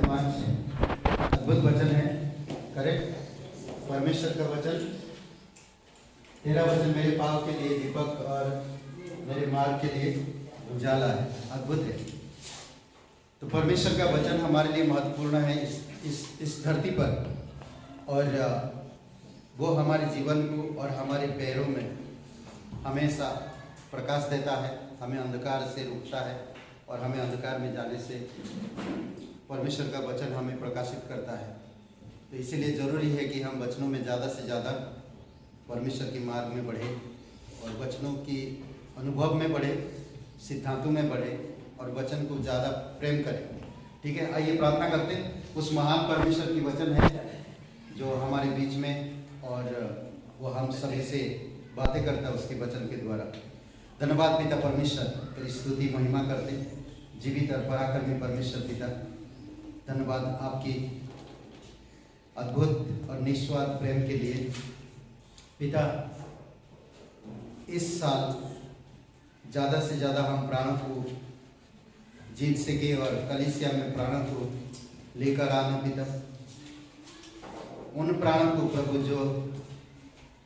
5 अद्भुत वचन है। करेक्ट। परमेश्वर का वचन, तेरा वचन मेरे पाँव के लिए दीपक और मेरे मार्ग के लिए उजाला है। अद्भुत है। तो परमेश्वर का वचन हमारे लिए महत्वपूर्ण है इस धरती पर, और वो हमारे जीवन को और हमारे पैरों में हमेशा प्रकाश देता है, हमें अंधकार से रोकता है और हमें अंधकार में जाने से परमेश्वर का वचन हमें प्रकाशित करता है। तो इसीलिए ज़रूरी है कि हम वचनों में ज़्यादा से ज़्यादा परमेश्वर के मार्ग में बढ़े और वचनों की अनुभव में बढ़े, सिद्धांतों में बढ़े और वचन को ज़्यादा प्रेम करें। ठीक है, आइए प्रार्थना करते हैं। उस महान परमेश्वर की वचन है जो हमारे बीच में, और वो हम सभी से बातें करता है उसके वचन के द्वारा। धन्यवाद पिता परमेश्वर, तेरी स्तुति महिमा करते हैं जीवित और पराक्रमी परमेश्वर पिता। धन्यवाद आपकी अद्भुत और निस्वार्थ प्रेम के लिए पिता। इस साल ज़्यादा से ज़्यादा हम प्राणों को जीत सके और कलीसिया में प्राणों को लेकर आना पिता। उन प्राणों को प्रभु जो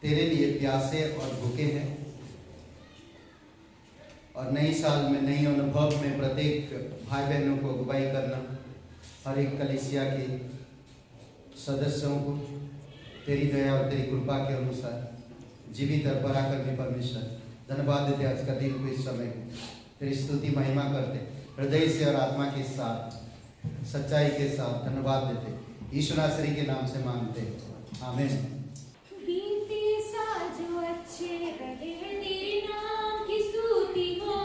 तेरे लिए प्यासे और भूखे हैं, और नई साल में नई अनुभव में प्रत्येक भाई बहनों को अगुवाई करना, हर एक कलीसिया के सदस्यों को तेरी दया और तेरी कृपा के अनुसार जीवित और पराक्रमी परमेश्वर। धन्यवाद देते आज का दिन को, इस समय तेरी स्तुति महिमा करते हृदय से और आत्मा के साथ सच्चाई के साथ धन्यवाद देते यीशु नासरी के नाम से मांगते, आमीन। बीते साजो अच्छे रहे तेरे नाम की स्तुति हो,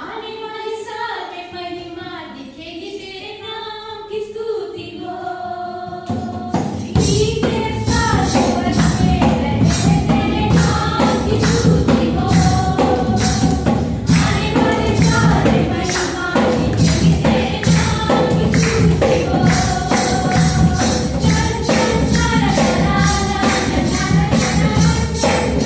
आने वाले साल में महिमा दिखेगी तेरे नाम की स्तुति हो। बीते साजो अच्छे रहे तेरे नाम की स्तुति हो, आने वाले साल में महिमा दिखेगी तेरे नाम की स्तुति हो। चल चल चल चल चल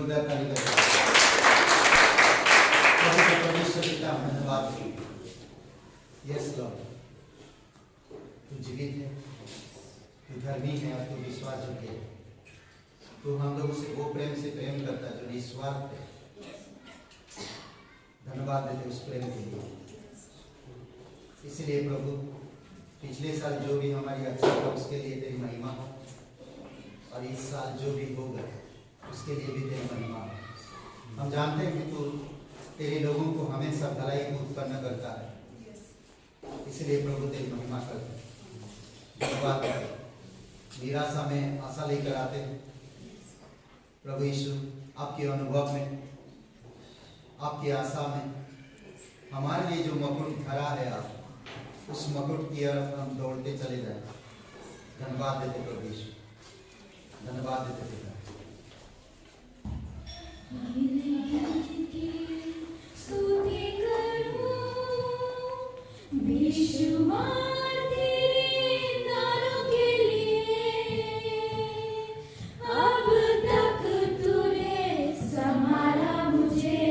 जोरदार ताली बजाएं। प्रभु के परमेश्वर पिता हम धन्यवाद दें। यस लॉर्ड, तू जीवित है, तू धर्मी है और तू विश्वास योग्य है। तू हम लोगों से वो प्रेम से प्रेम करता है जो निस्वार्थ है। धन्यवाद देते उस प्रेम के लिए। इसलिए प्रभु पिछले साल जो भी हमारी अच्छा था उसके लिए तेरी महिमा हो, और इस साल जो भी होगा उसके लिए भी तेरी महिमा हो। हम जानते हैं कि तू तेरे लोगों को हमेशा भलाई को उत्पन्न करता है, इसलिए प्रभु तेरी महिमा करते हैं। धन्यवाद देते। निराशा में आशा लेकर आते हैं प्रभु यीशु, आपके अनुभव में, आपकी आशा में हमारे लिए जो मुकुट धरा है आप, उस मुकुट की ओर हम दौड़ते चले जाए। धन्यवाद देते प्रभु यीशु, धन्यवाद देते पिता। स्तुति करूं बेशुमार तेरे दानों के लिए, अब तक तूने संभाला मुझे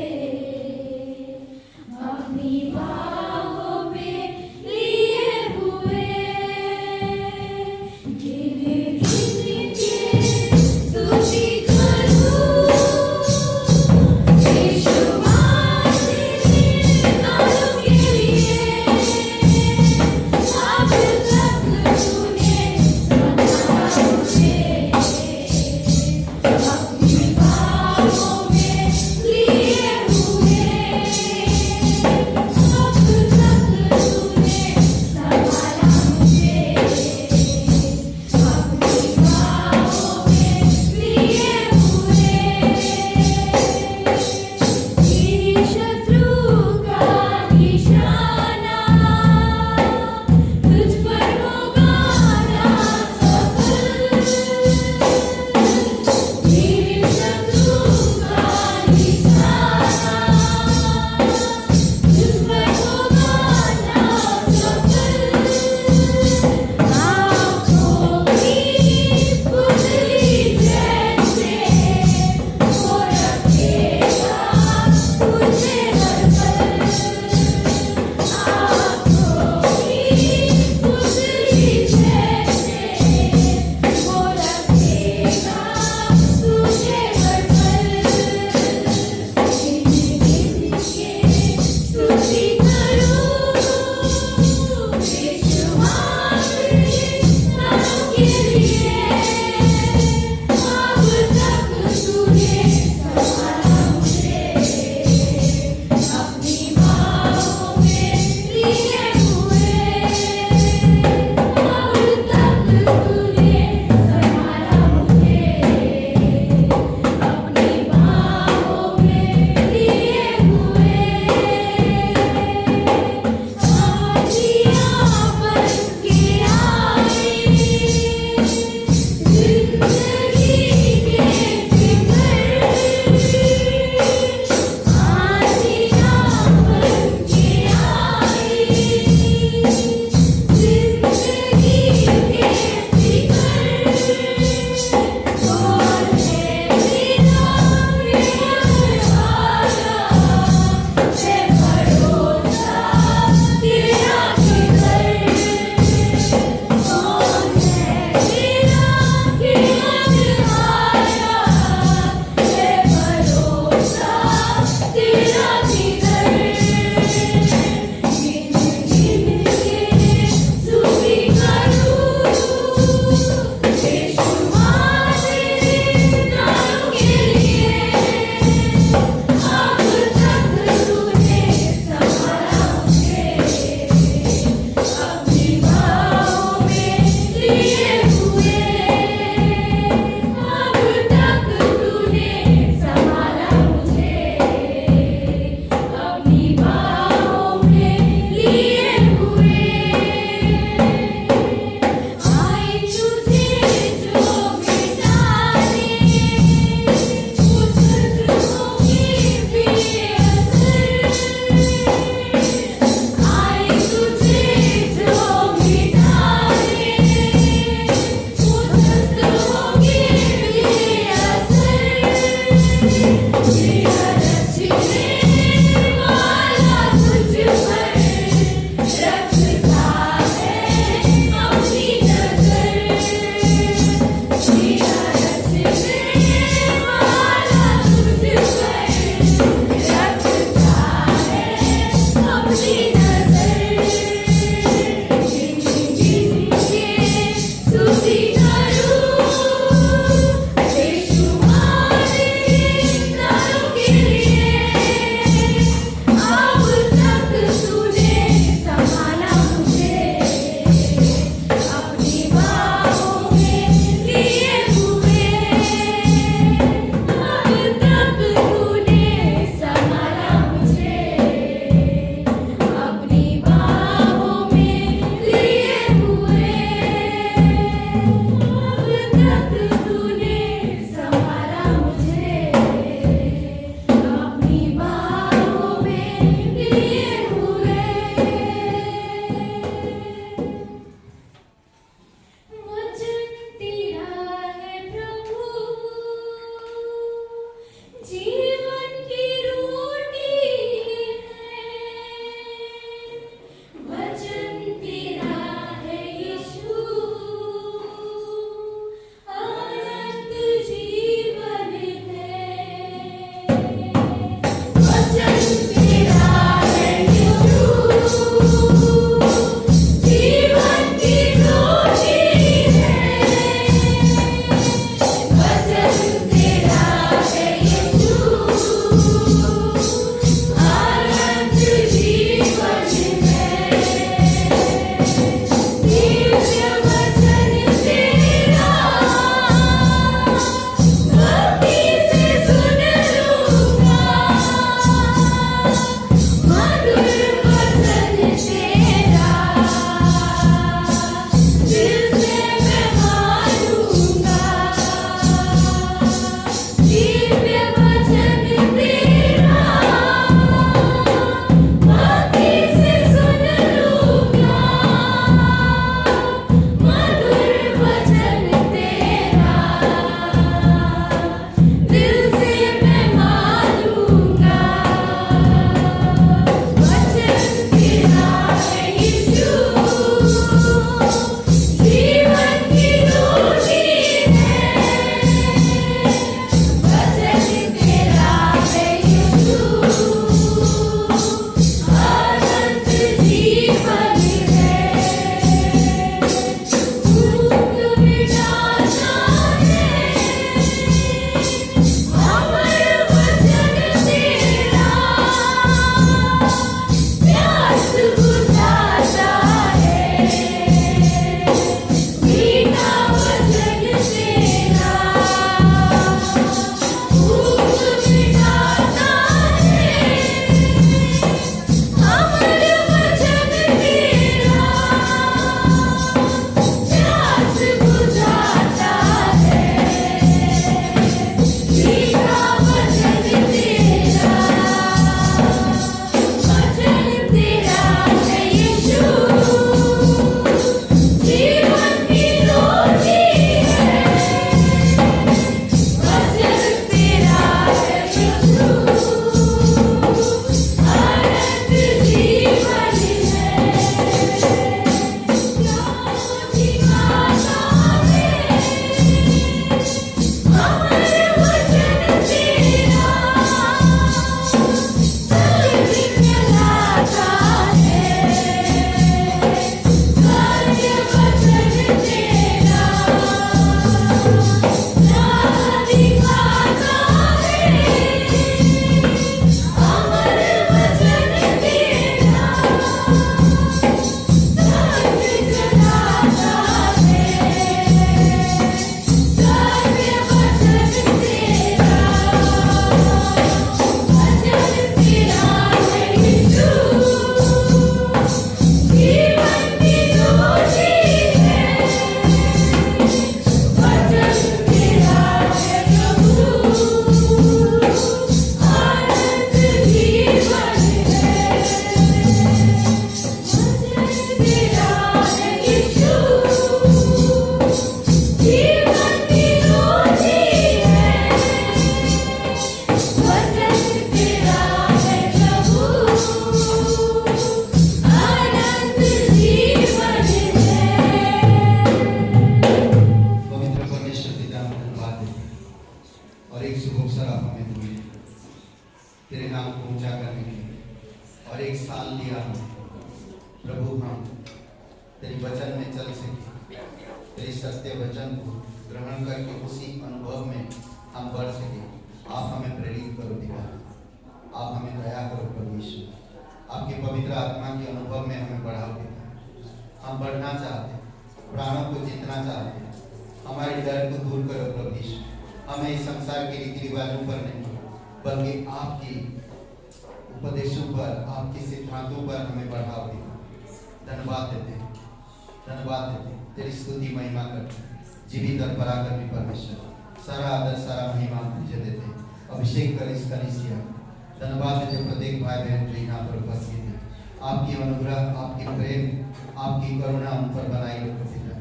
अपनी बाहों में लिए हुए। गिन गिन के स्तुति करूं मेरा रचने वाला तुझ पर रखता है अपनी नजर। मेरा रचने वाला तुझ पर रखता है अपनी नजर। गिन गिन के स्तुति करूं बेशुमार सितारों के तेरे नाम को ऊंचा करने के लिए। और एक साल लिया हम प्रभु, हम तेरी वचन में चल सके, तेरे सत्य वचन को ग्रहण करके उसी अनुभव में हम बढ़ सके। आप हमें प्रेरित करो पिता, आप हमें दया करो प्रभु यीशु, आपके पवित्र आत्मा के अनुभव में हमें बढ़ाओ पिता। हम बढ़ना चाहते हैं, प्राणों को जीतना चाहते हैं, हमारे डर को दूर करो प्रभु यीशु। हमें इस संसार के रीति रिवाजों पर नहीं, बल्कि आपकी उपदेशों पर, आपके सिद्धांतों पर हमें बढ़ाओ पिता। धन्यवाद देते हैं, धन्यवाद देते हैं, तेरी स्तुति महिमा करते हैं। जीवित और पराक्रमी परमेश्वर, सारा आदर सारा महिमा तुझे देते हैं। अभिषेक कर इस कलीसिया, धन्यवाद देते प्रत्येक भाई बहन जो यहाँ पर उपस्थित है। आपकी अनुग्रह, आपकी प्रेम, आपकी करुणा उन पर बनाई रखो पिता।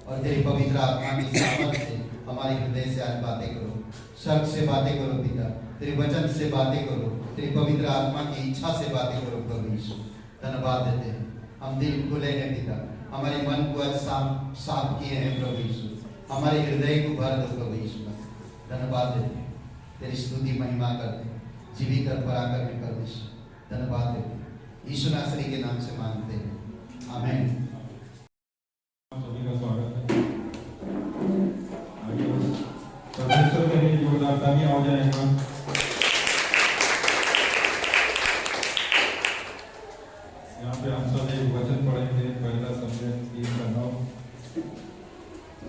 और तेरी पवित्र आत्मा की सामर्थ से हमारे हृदय से आज बातें करो, स्वर्ग से बातें करो पिता, तेरे वचन से बातें करो, तेरी पवित्र आत्मा की इच्छा से बातें करो प्रभु यीशु। धन्यवाद देते हैं, हम दिल खुले हैं पिता, हमारे मन को आज साफ किए हैं प्रभु यीशु, हमारे हृदय को भर दो प्रभु यीशु। धन्यवाद देते हैं, तेरी स्तुति महिमा करते हैं, जीवित और पराक्रमी परमेश्वर। धन्यवाद देते हैं, यीशु नासरी के नाम से मांगते हैं, आमीन। सभी का स्वागत है। आगे परमेश्वर के लिए जोरदार तालियां हो जाएगा। यहाँ पे हम सब एक वचन पढ़ेंगे, पहला शमूएल 3:9।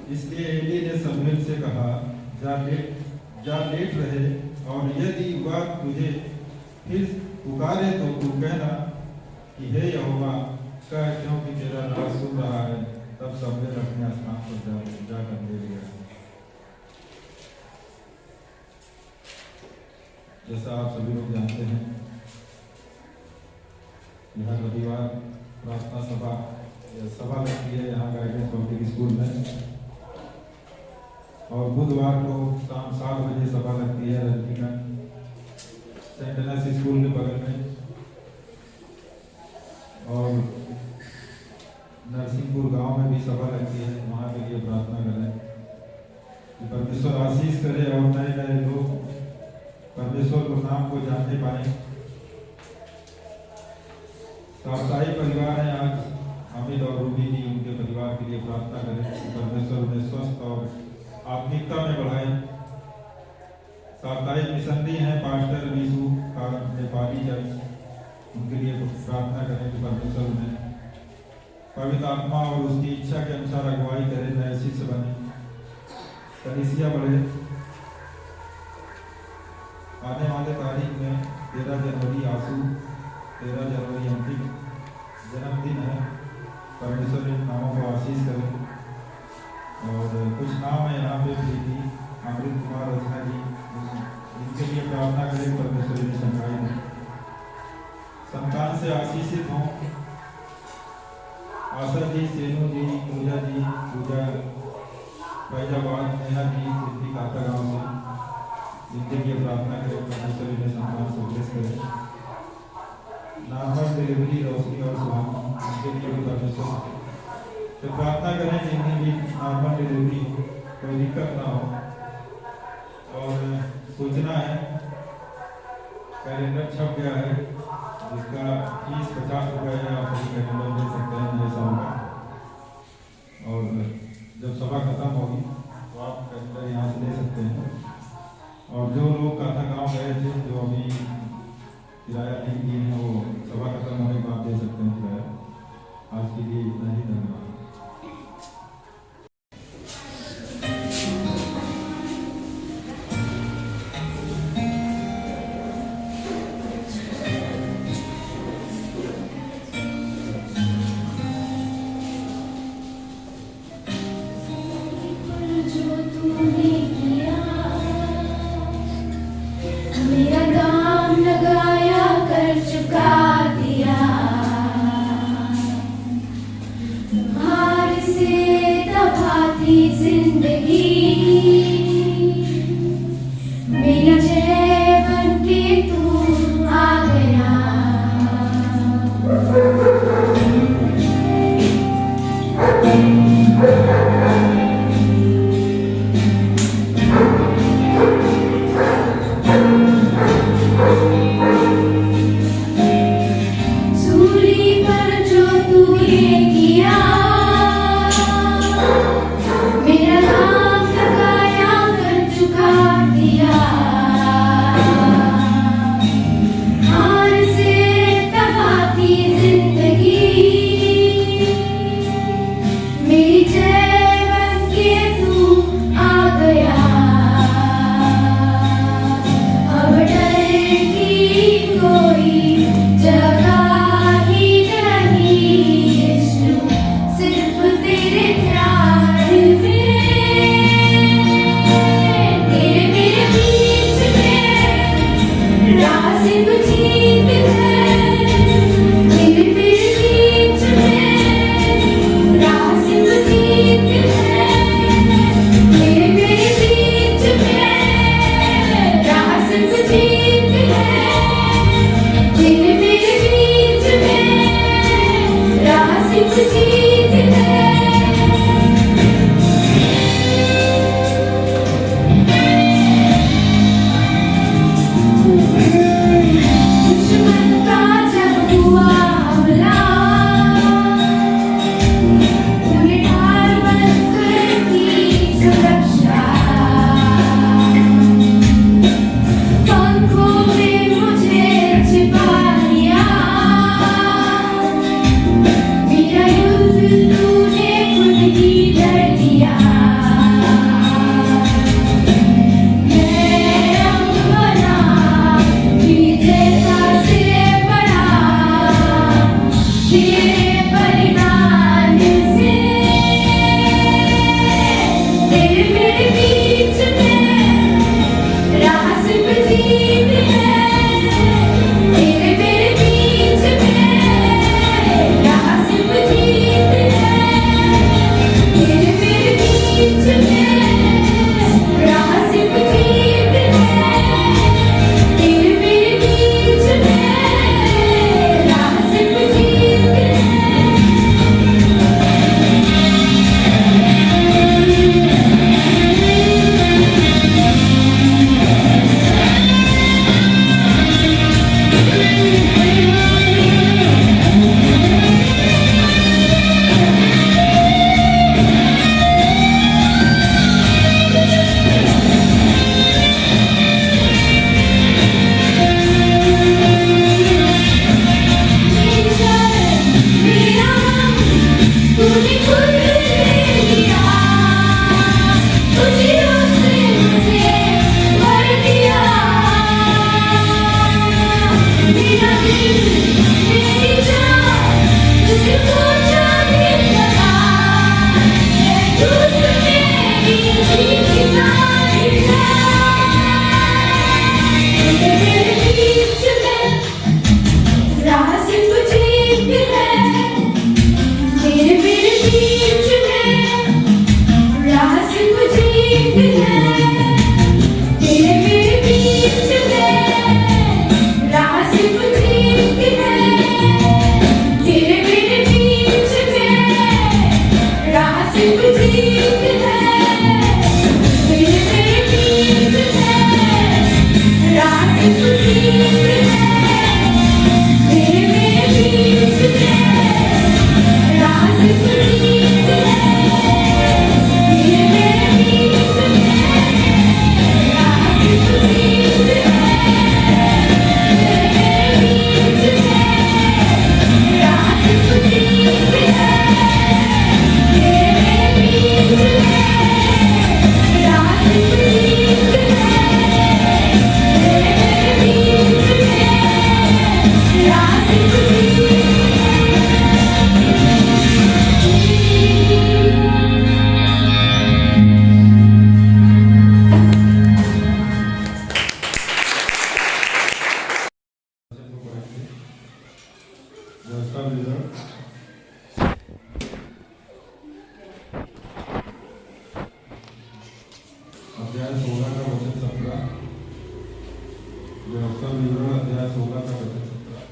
इसलिए एली ने शमूएल से कहा, जा लेट रहे, और यदि वह तुझे फिर पुकारे तो तू कहना कि हे यहोवा कह, क्योंकि तेरा दास सुन रहा है। तब शमूएल अपने स्थान पर जाकर लेट गया। जैसा आप सभी लोग जानते हैं, यह रविवार प्रार्थना सभा लगती है यहाँ गाइडेंस पब्लिक स्कूल में, और बुधवार को शाम 7 बजे सभा लगती है रजनीगंज सेंट एनएस स्कूल के बगल में। और नरसिंहपुर गांव में भी सभा लगती है, वहाँ के लिए प्रार्थना करें कि परमेश्वर आशीष करे और नए नए लोग परमेश्वर को नाम को जानने पाए। साप्ताहिक परिवार है आज, हामिद और रूबी जी, उनके परिवार के लिए प्रार्थना करें कि परमेश्वर उन्हें स्वस्थ और आत्मिकता में बढ़ाए। साप्ताहिक मिशनरी हैं पास्टर विशु का नेपाली चर्च, उनके लिए प्रार्थना करें कि परमेश्वर उन्हें पवित्र आत्मा और उसकी इच्छा के अनुसार अगुवाई करे, नए शिष्य बने, कलीसिया बढ़े। आने वाले तारीख में 13 जनवरी आंसू, 13 जनवरी अंतिम जन्मदिन है। परमेश्वर इन नामों को आशीष करें। और कुछ नाम है यहाँ पे प्रीति, अमृत कुमार, रचना जी, इनके लिए प्रार्थना करें परमेश्वर ने संगाई दें, संतान से आशीषित हों। आशा जी, सेनू जी, पूजा जी, पूजा फैजाबाद, नेहा जी, सिद्धि काता गाँव से, इनके लिए प्रार्थना करें परमेश्वर ने संतान से ब्लेस करें। नॉर्मल डिलीवरी रोशनी और सुहानी, इनके लिए भी परमेश्वर तो प्रार्थना करें जिन्हें भी नॉर्मल डिलीवरी हो, कोई दिक्कत ना हो। और सूचना है, कैलेंडर छप गया है, जिसका फीस 50 रुपये है। आप सभी कैलेंडर ले सकते हैं नए साल का। और जब सभा खत्म होगी तो आप कैलेंडर यहाँ से ले सकते हैं। और जो लोग काथा गाँव गए थे, जो अभी किराया नहीं दिए हैं, वो सभा खत्म होने के बाद दे सकते हैं किराया। आज के लिए इतना ही, धन्यवाद। दिया अध्याय 16 का वचन 17। व्यवस्था विवरण अध्याय 16 का वचन 17।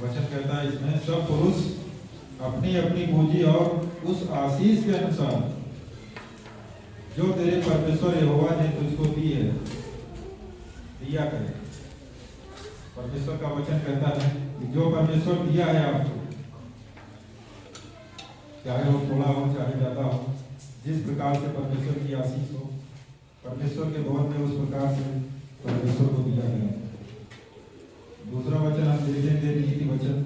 वचन कहता है इसमें सब पुरुष अपनी अपनी पूंजी और उस आशीष के अनुसार जो तेरे परमेश्वर यहोवा ने तुझको दी है दिया करे। परमेश्वर का वचन कहता है कि जो परमेश्वर दिया है आपको, चाहे वो थोड़ा हो चाहे ज्यादा हो, जिस प्रकार से परमेश्वर की आशीष हो, परमेश्वर के भवन में उस प्रकार से परमेश्वर को दिया गया। दूसरा वचन हम देखेंगे, नीति वचन।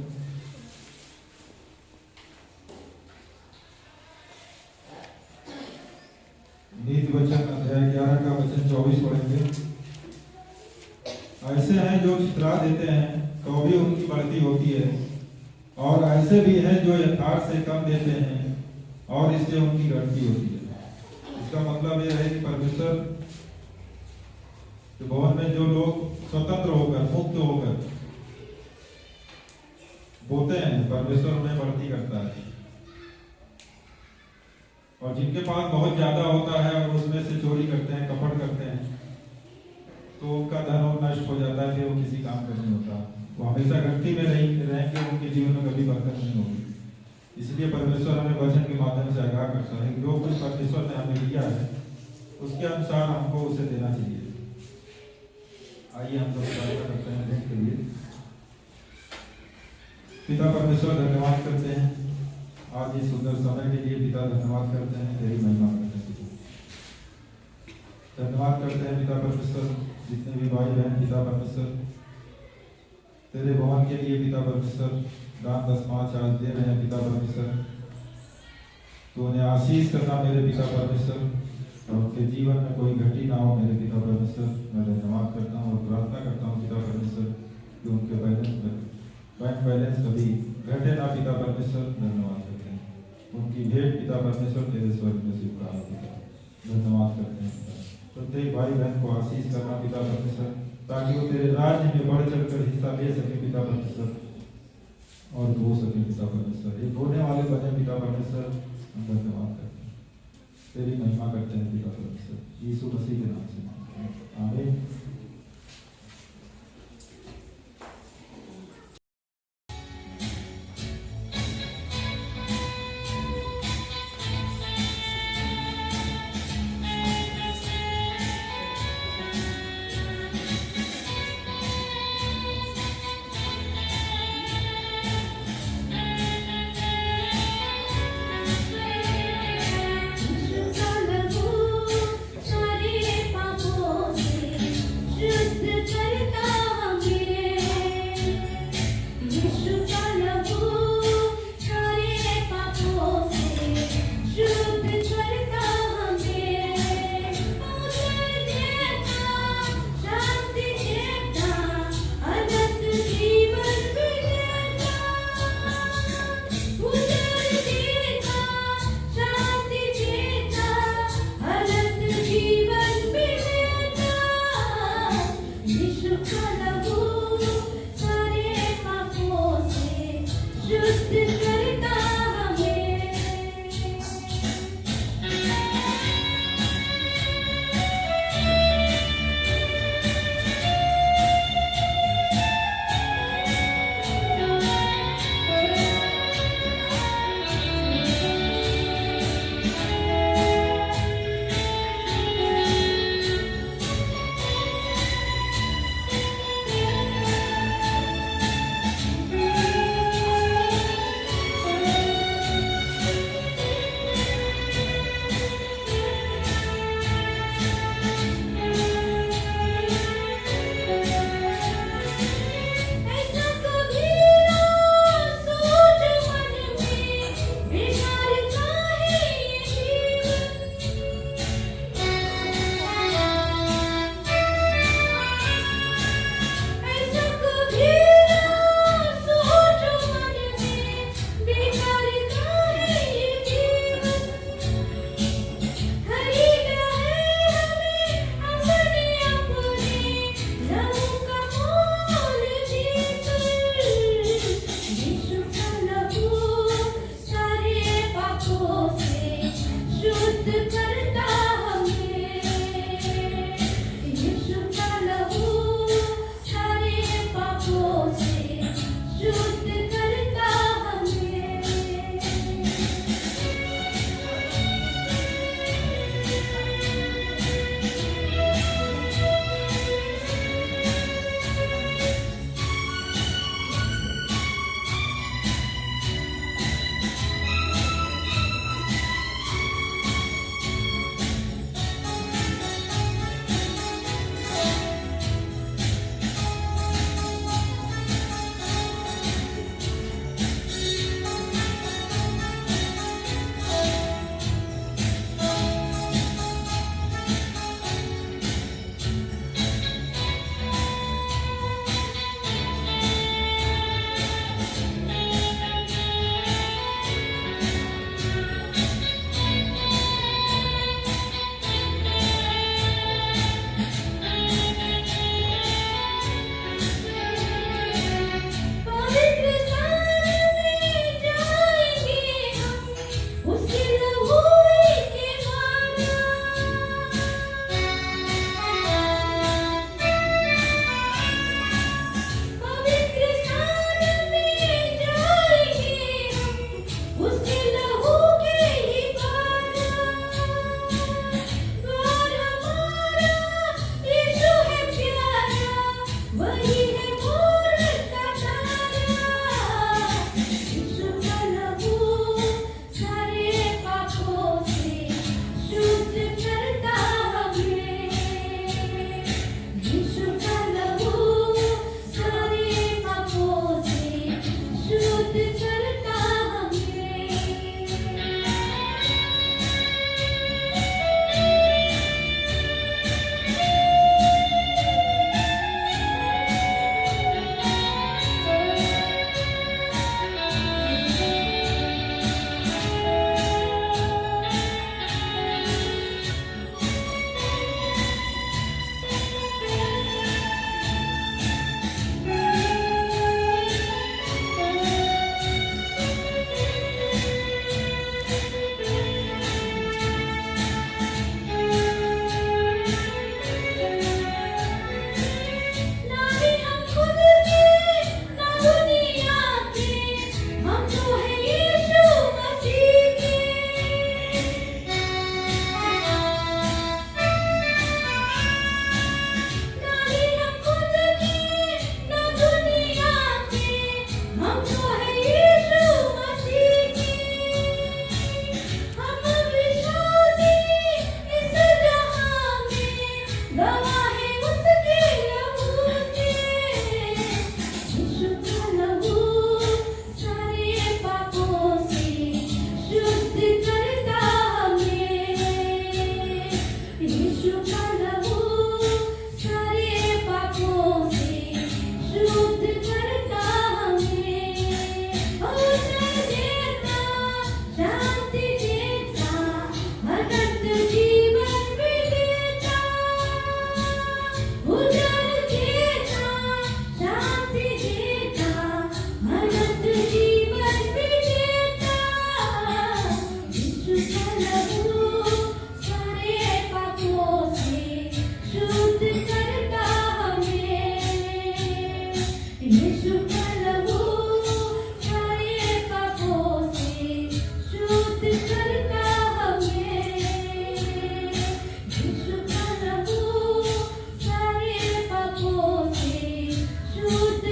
नीति वचन अध्याय 11 का वचन 24 पढ़ेंगे। ऐसे हैं जो छितरा देते हैं तो भी उनकी बढ़ती होती है, और ऐसे भी हैं जो यथार्थ से कम देते हैं और इससे उनकी घटती होती है। इसका मतलब यह है कि परमेश्वर के भवन में जो लोग स्वतंत्र होकर, मुक्त होकर बोते हैं, परमेश्वर उन्हें बढ़ती करता है। और जिनके पास बहुत ज्यादा होता है और उसमें से चोरी करते हैं, कपट करते हैं, तो उनका धन और नष्ट हो जाता है, फिर वो किसी काम का नहीं होता। वो हमेशा घटती में रहेंगे, उनके जीवन में कभी बरकत नहीं होगी। इसलिए परमेश्वर हमें वचन के माध्यम से आगाह करता है कि जो कुछ परमेश्वर ने हमें दिया है उसके अनुसार हमको उसे देना चाहिए। आइए हम लोग प्रार्थना करते हैं दिन के लिए। पिता परमेश्वर, धन्यवाद करते हैं आज इस सुंदर समय के लिए। पिता धन्यवाद करते हैं, तेरी महिमा करते हैं। धन्यवाद करते हैं पिता परमेश्वर, जितने भी भाई बहन पिता परमेश्वर तेरे भवन के लिए पिता परमेश्वर दान दशमांश आज दे रहे हैं पिता परमेश्वर, तो उन्हें आशीष करना मेरे पिता परमेश्वर, और उनके जीवन में कोई घटी ना हो मेरे पिता परमेश्वर। मैं धन्यवाद करता हूँ और प्रार्थना करता हूँ पिता परमेश्वर कि उनके बैंक बैलेंस कभी घटे ना पिता परमेश्वर। धन्यवाद करते हैं उनकी भेंट पिता परमेश्वर तेरे स्वर्ग में स्वीकार हो पिता। धन्यवाद करते हैं प्रत्येक भाई बहन को आशीष करना पिता परमेश्वर, ताकि वो तेरे राज्य में बढ़ चढ़कर हिस्सा ले सके पिता परमेश्वर, और धो सके पिता परमेश्वर। एक धोने वाले बने पिता परमेश्वर। हम धन्यवाद करते हैं, तेरी महिमा करते हैं पिता परमेश्वर, यीशु मसीह के नाम से आमीन।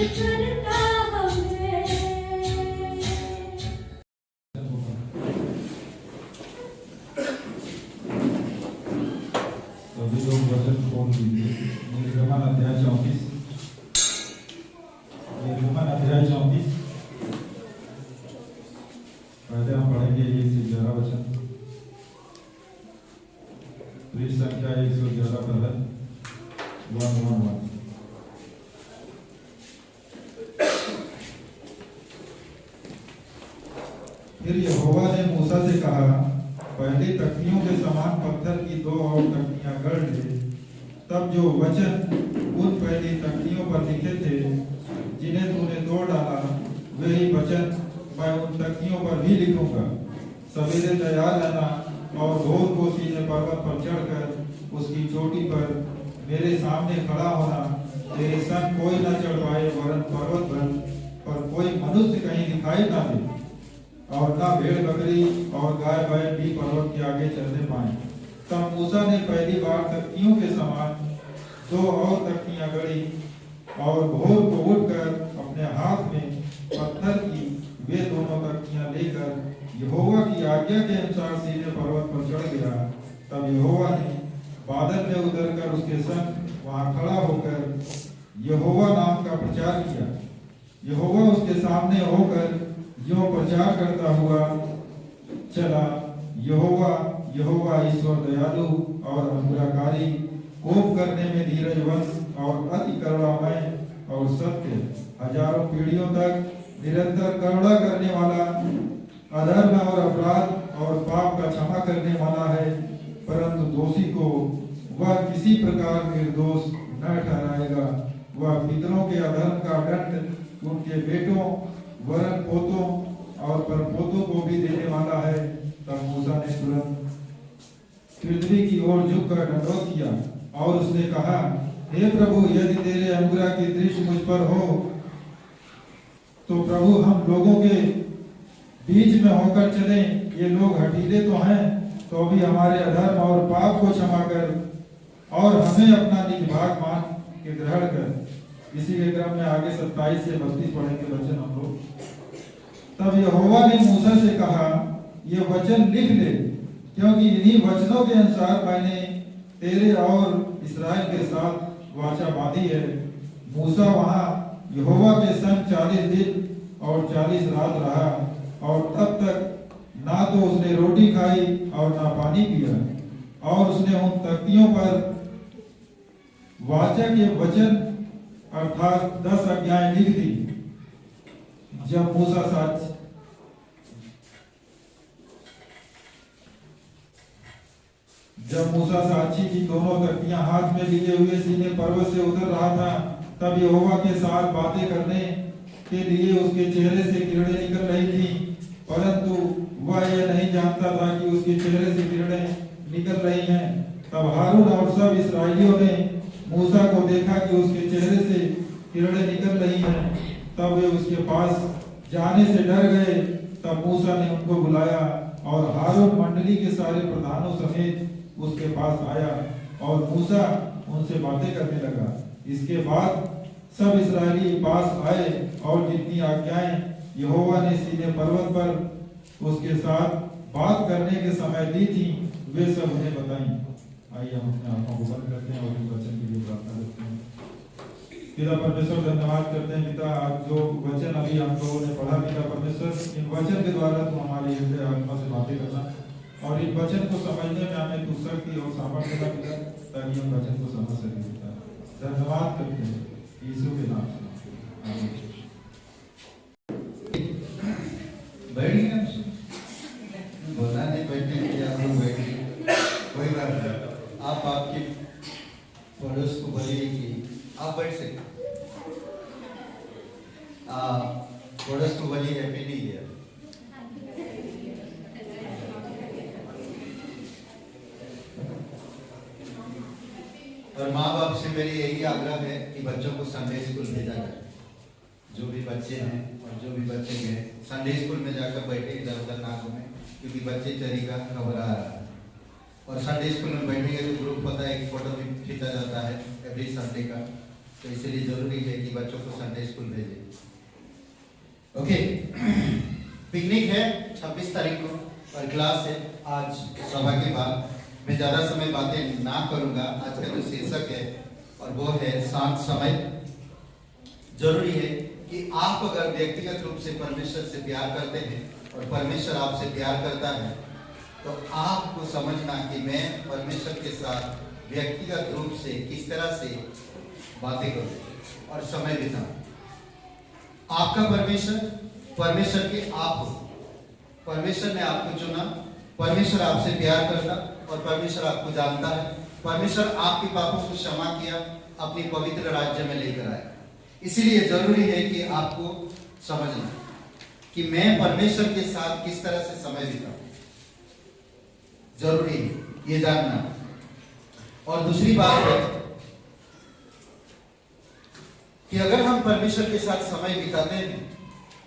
करता हमें। सभी लोग वचन खोल दीजिए। निर्गमन अध्याय 34। निर्गमन अध्याय 34 पहले हम पढ़ेंगे 1 से 11 वचन। पृष्ठ संख्या 111 पर है 111। फिर यहोवा ने मूसा से कहा, पहली तख्तियों के समान पत्थर की 2 और तख्तियां गढ़ ले। तब जो वचन उन पहली तख्तियों पर लिखे थे जिन्हें तूने तोड़ डाला, वही वचन मैं उन तख्तियों पर भी लिखूंगा। सवेरे तैयार रहना और भोर को सीने पर्वत पर चढ़कर उसकी चोटी पर मेरे सामने खड़ा होना। तेरे संग कोई न चढ़ पाए, वरन पर्वत पर कोई मनुष्य कहीं दिखाई ना दे, और ना भेड़ बकरी और गाय बैल भी पर्वत के आगे चलने पाए। तब मूसा ने पहली बार तख्तियों के समान 2 और तख्तियां गढ़ी और भोर को उठकर अपने हाथ में पत्थर की वे दोनों तख्तियां लेकर यहोवा की आज्ञा के अनुसार सीने पर्वत पर चढ़ गया। तब यहोवा ने बादल में उतरकर उसके संग वहां खड़ा होकर यहोवा नाम का प्रचार किया। यहोवा उसके सामने होकर जो प्रचार करता हुआ चला, यहोवा यहोवा ईश्वर दयालु और अनुग्रहकारी, कोप करने में धीरजवंत और अति करुणामय और सत्य, हजारों पीढ़ियों तक निरंतर करुणा करने वाला, अधर्म और अपराध और पाप का क्षमा करने वाला है। परंतु दोषी को वह किसी प्रकार निर्दोष न ठहराएगा। वह पितरों के अधर्म का दंड उनके बेटों वरन पोतों और परपोतों को भी देने वाला है। तब मूसा ने तुरंत पृथ्वी की ओर झुककर दंडवत किया और उसने कहा, हे प्रभु, यदि तेरे अनुग्रह की दृष्टि मुझ पर हो तो प्रभु हम लोगों के बीच में होकर चले। ये लोग हठीले तो हैं, तो भी हमारे अधर्म और पाप को क्षमा कर और हमें अपना निज भाग मान के ग्रहण कर। इसी के क्रम में आगे 27 से 32 पढ़ेंगे वचन हम लोग। तब यहोवा ने मूसा से कहा, ये वचन लिख ले, क्योंकि इन्हीं वचनों के अनुसार मैंने तेरे और इस्राएल के साथ वाचा बांधी है। मूसा वहां यहोवा के संग 40 दिन और 40 रात रहा, और तब तक ना तो उसने रोटी खाई और ना पानी पिया। और उसने उन तख्तियों पर वाचा के वचन अर्थात 10 आज्ञाएं लिख दी। जब मूसा साक्षी की दोनों तख्तियां हाथ में लिए हुए सीने पर्वत से उतर रहा था, तब यहोवा के साथ बातें करने के लिए उसके चेहरे से किरणें निकल रही थी, परंतु वह यह नहीं जानता था कि उसके चेहरे से किरणें निकल रही हैं। तब हारून और सब इस्राएलियों ने मूसा को देखा कि उसके चेहरे से किरणें निकल रही हैं, तब वे उसके पास जाने से डर गए। तब मूसा ने उनको बुलाया और हारून मंडली के सारे प्रधानों समेत उसके पास आया और मूसा उनसे बातें करने लगा। इसके बाद सब इस्राएली पास आए और जितनी आज्ञाएं यहोवा ने सीने पर्वत पर उसके साथ बात करने के समय दी थी, वे सब उन्हें बताई। आइए हम अपने आंखों को बंद करते हैं और इस वचन के लिए प्रार्थना करते हैं। पिता परमेश्वर, धन्यवाद करते हैं पिता, आज जो वचन अभी हम लोगों ने पढ़ा पिता परमेश्वर, इन वचन के द्वारा तू हमारे हृदय आत्मा से बातें करना और इन वचन को समझने में हमें तू शक्ति और सामर्थ्य देना पिता, ताकि हम वचन को समझ सकें पिता। धन्यवाद करते हैं यीशु के नाम से, आमीन। बैठिए, बोला नहीं बैठे कि आप लोग बैठिए, कोई बात नहीं। आप आपके पड़ोस को बोलिए कि आप बैठ सकते, पड़ोस को बोलिए हैप्पी न्यू ईयर। और माँ बाप से मेरी यही आग्रह है कि बच्चों को संडे स्कूल भेजा जाए। जो भी बच्चे हैं और जो भी बच्चे गए संडे स्कूल में जाकर बैठे इधर उधर ना घूमें, क्योंकि बच्चे तरीका घबरा रहा है। और संडे स्कूल में बैठेंगे तो ग्रुप होता है, एक फोटो भी खींचा जाता है एवरी संडे का, तो इसलिए जरूरी है कि बच्चों को संडे स्कूल भेजें। ओके, पिकनिक है 26 तारीख को और क्लास है आज सभा के बाद। मैं ज़्यादा समय बातें ना करूँगा। आज का जो शीर्षक है और वो है शांत समय। जरूरी है कि आप अगर व्यक्तिगत रूप से परमेश्वर से प्यार करते हैं और परमेश्वर आपसे प्यार करता है तो आपको समझना कि मैं परमेश्वर के साथ व्यक्तिगत रूप से किस तरह से बातें करूं और समय बिताऊं। आपका परमेश्वर के आप हो। परमेश्वर ने आपको चुना, परमेश्वर आपसे प्यार करता और परमेश्वर आपको जानता है। परमेश्वर आपके पापों को क्षमा किया, अपनी पवित्र राज्य में लेकर आया। इसीलिए जरूरी है कि आपको समझना कि मैं परमेश्वर के साथ किस तरह से समय बिताऊं। जरूरी है ये जानना। और दूसरी बात है कि अगर हम परमेश्वर के साथ समय बिताते हैं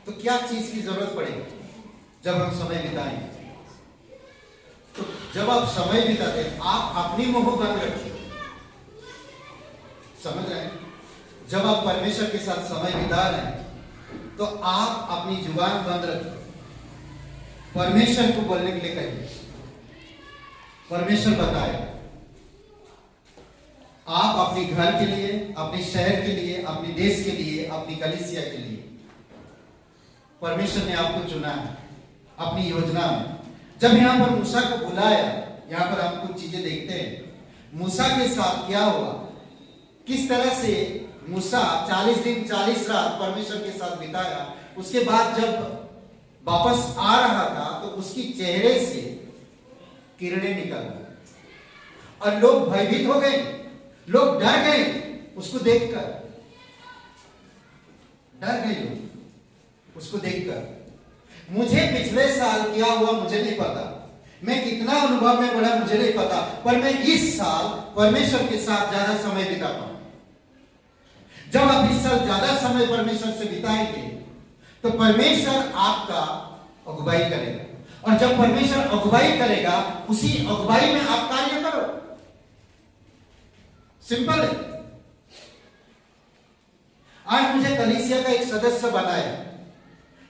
तो क्या चीज की जरूरत पड़ेगी जब हम समय बिताएंगे। तो जब आप समय बिताते हैं आप अपनी मुंह बंद रखिए। समझ रहे हैं? जब आप परमेश्वर के साथ समय बिता रहे हैं तो आप अपनी जुबान बंद रखिए। परमेश्वर को बोलने के लिए कहिए, परमेश्वर बताए। आप अपने घर के लिए, अपने शहर के लिए, अपने देश के लिए, अपनी कलीसिया के लिए परमेश्वर ने आपको चुना है अपनी योजना में। जब यहाँ पर मूसा को बुलाया, यहाँ पर हम कुछ चीजें देखते हैं मूसा के साथ क्या हुआ, किस तरह से मूसा 40 दिन 40 रात परमेश्वर के साथ बिताया। उसके बाद जब वापस आ रहा था तो उसकी चेहरे से किरणें निकल गई और लोग भयभीत हो गए, लोग डर गए उसको देखकर, डर गए लोग उसको देखकर। मुझे पिछले साल क्या हुआ मुझे नहीं पता, मैं कितना अनुभव में बढ़ा मुझे नहीं पता, पर मैं इस साल परमेश्वर के साथ ज्यादा समय बिता पाऊं। जब आप इस साल ज्यादा समय परमेश्वर से बिताएंगे तो परमेश्वर आपका अगुवाई करेगा, और जब परमेश्वर अगुवाई करेगा उसी अगुवाई में आप कार्य करो। सिंपल है। आज मुझे कलीसिया का एक सदस्य बनाया।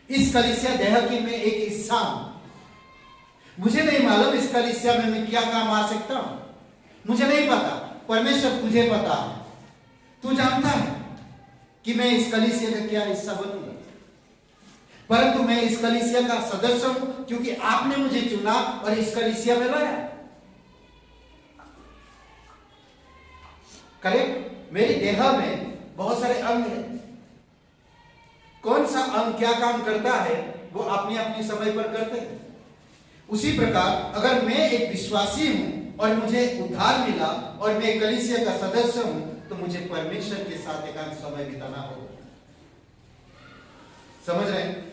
इस कलीसिया देहकी में एक हिस्सा हूं। मुझे नहीं मालूम इस कलीसिया में मैं क्या काम आ सकता हूं, मुझे नहीं पता। परमेश्वर तुझे पता है, तू जानता है कि मैं इस कलीसिया का क्या हिस्सा बनूंगा। परंतु मैं इस कलीसिया का सदस्य हूं क्योंकि आपने मुझे चुना और इस कलीसिया में लाया। करेक्ट? मेरी देह में बहुत सारे अंग हैं। कौन सा अंग क्या काम करता है वो अपनी अपनी समय पर करते हैं। उसी प्रकार अगर मैं एक विश्वासी हूं और मुझे उद्धार मिला और मैं कलीसिया का सदस्य हूं तो मुझे परमेश्वर के साथ एकांत समय बिताना होगा। समझ रहे हैं?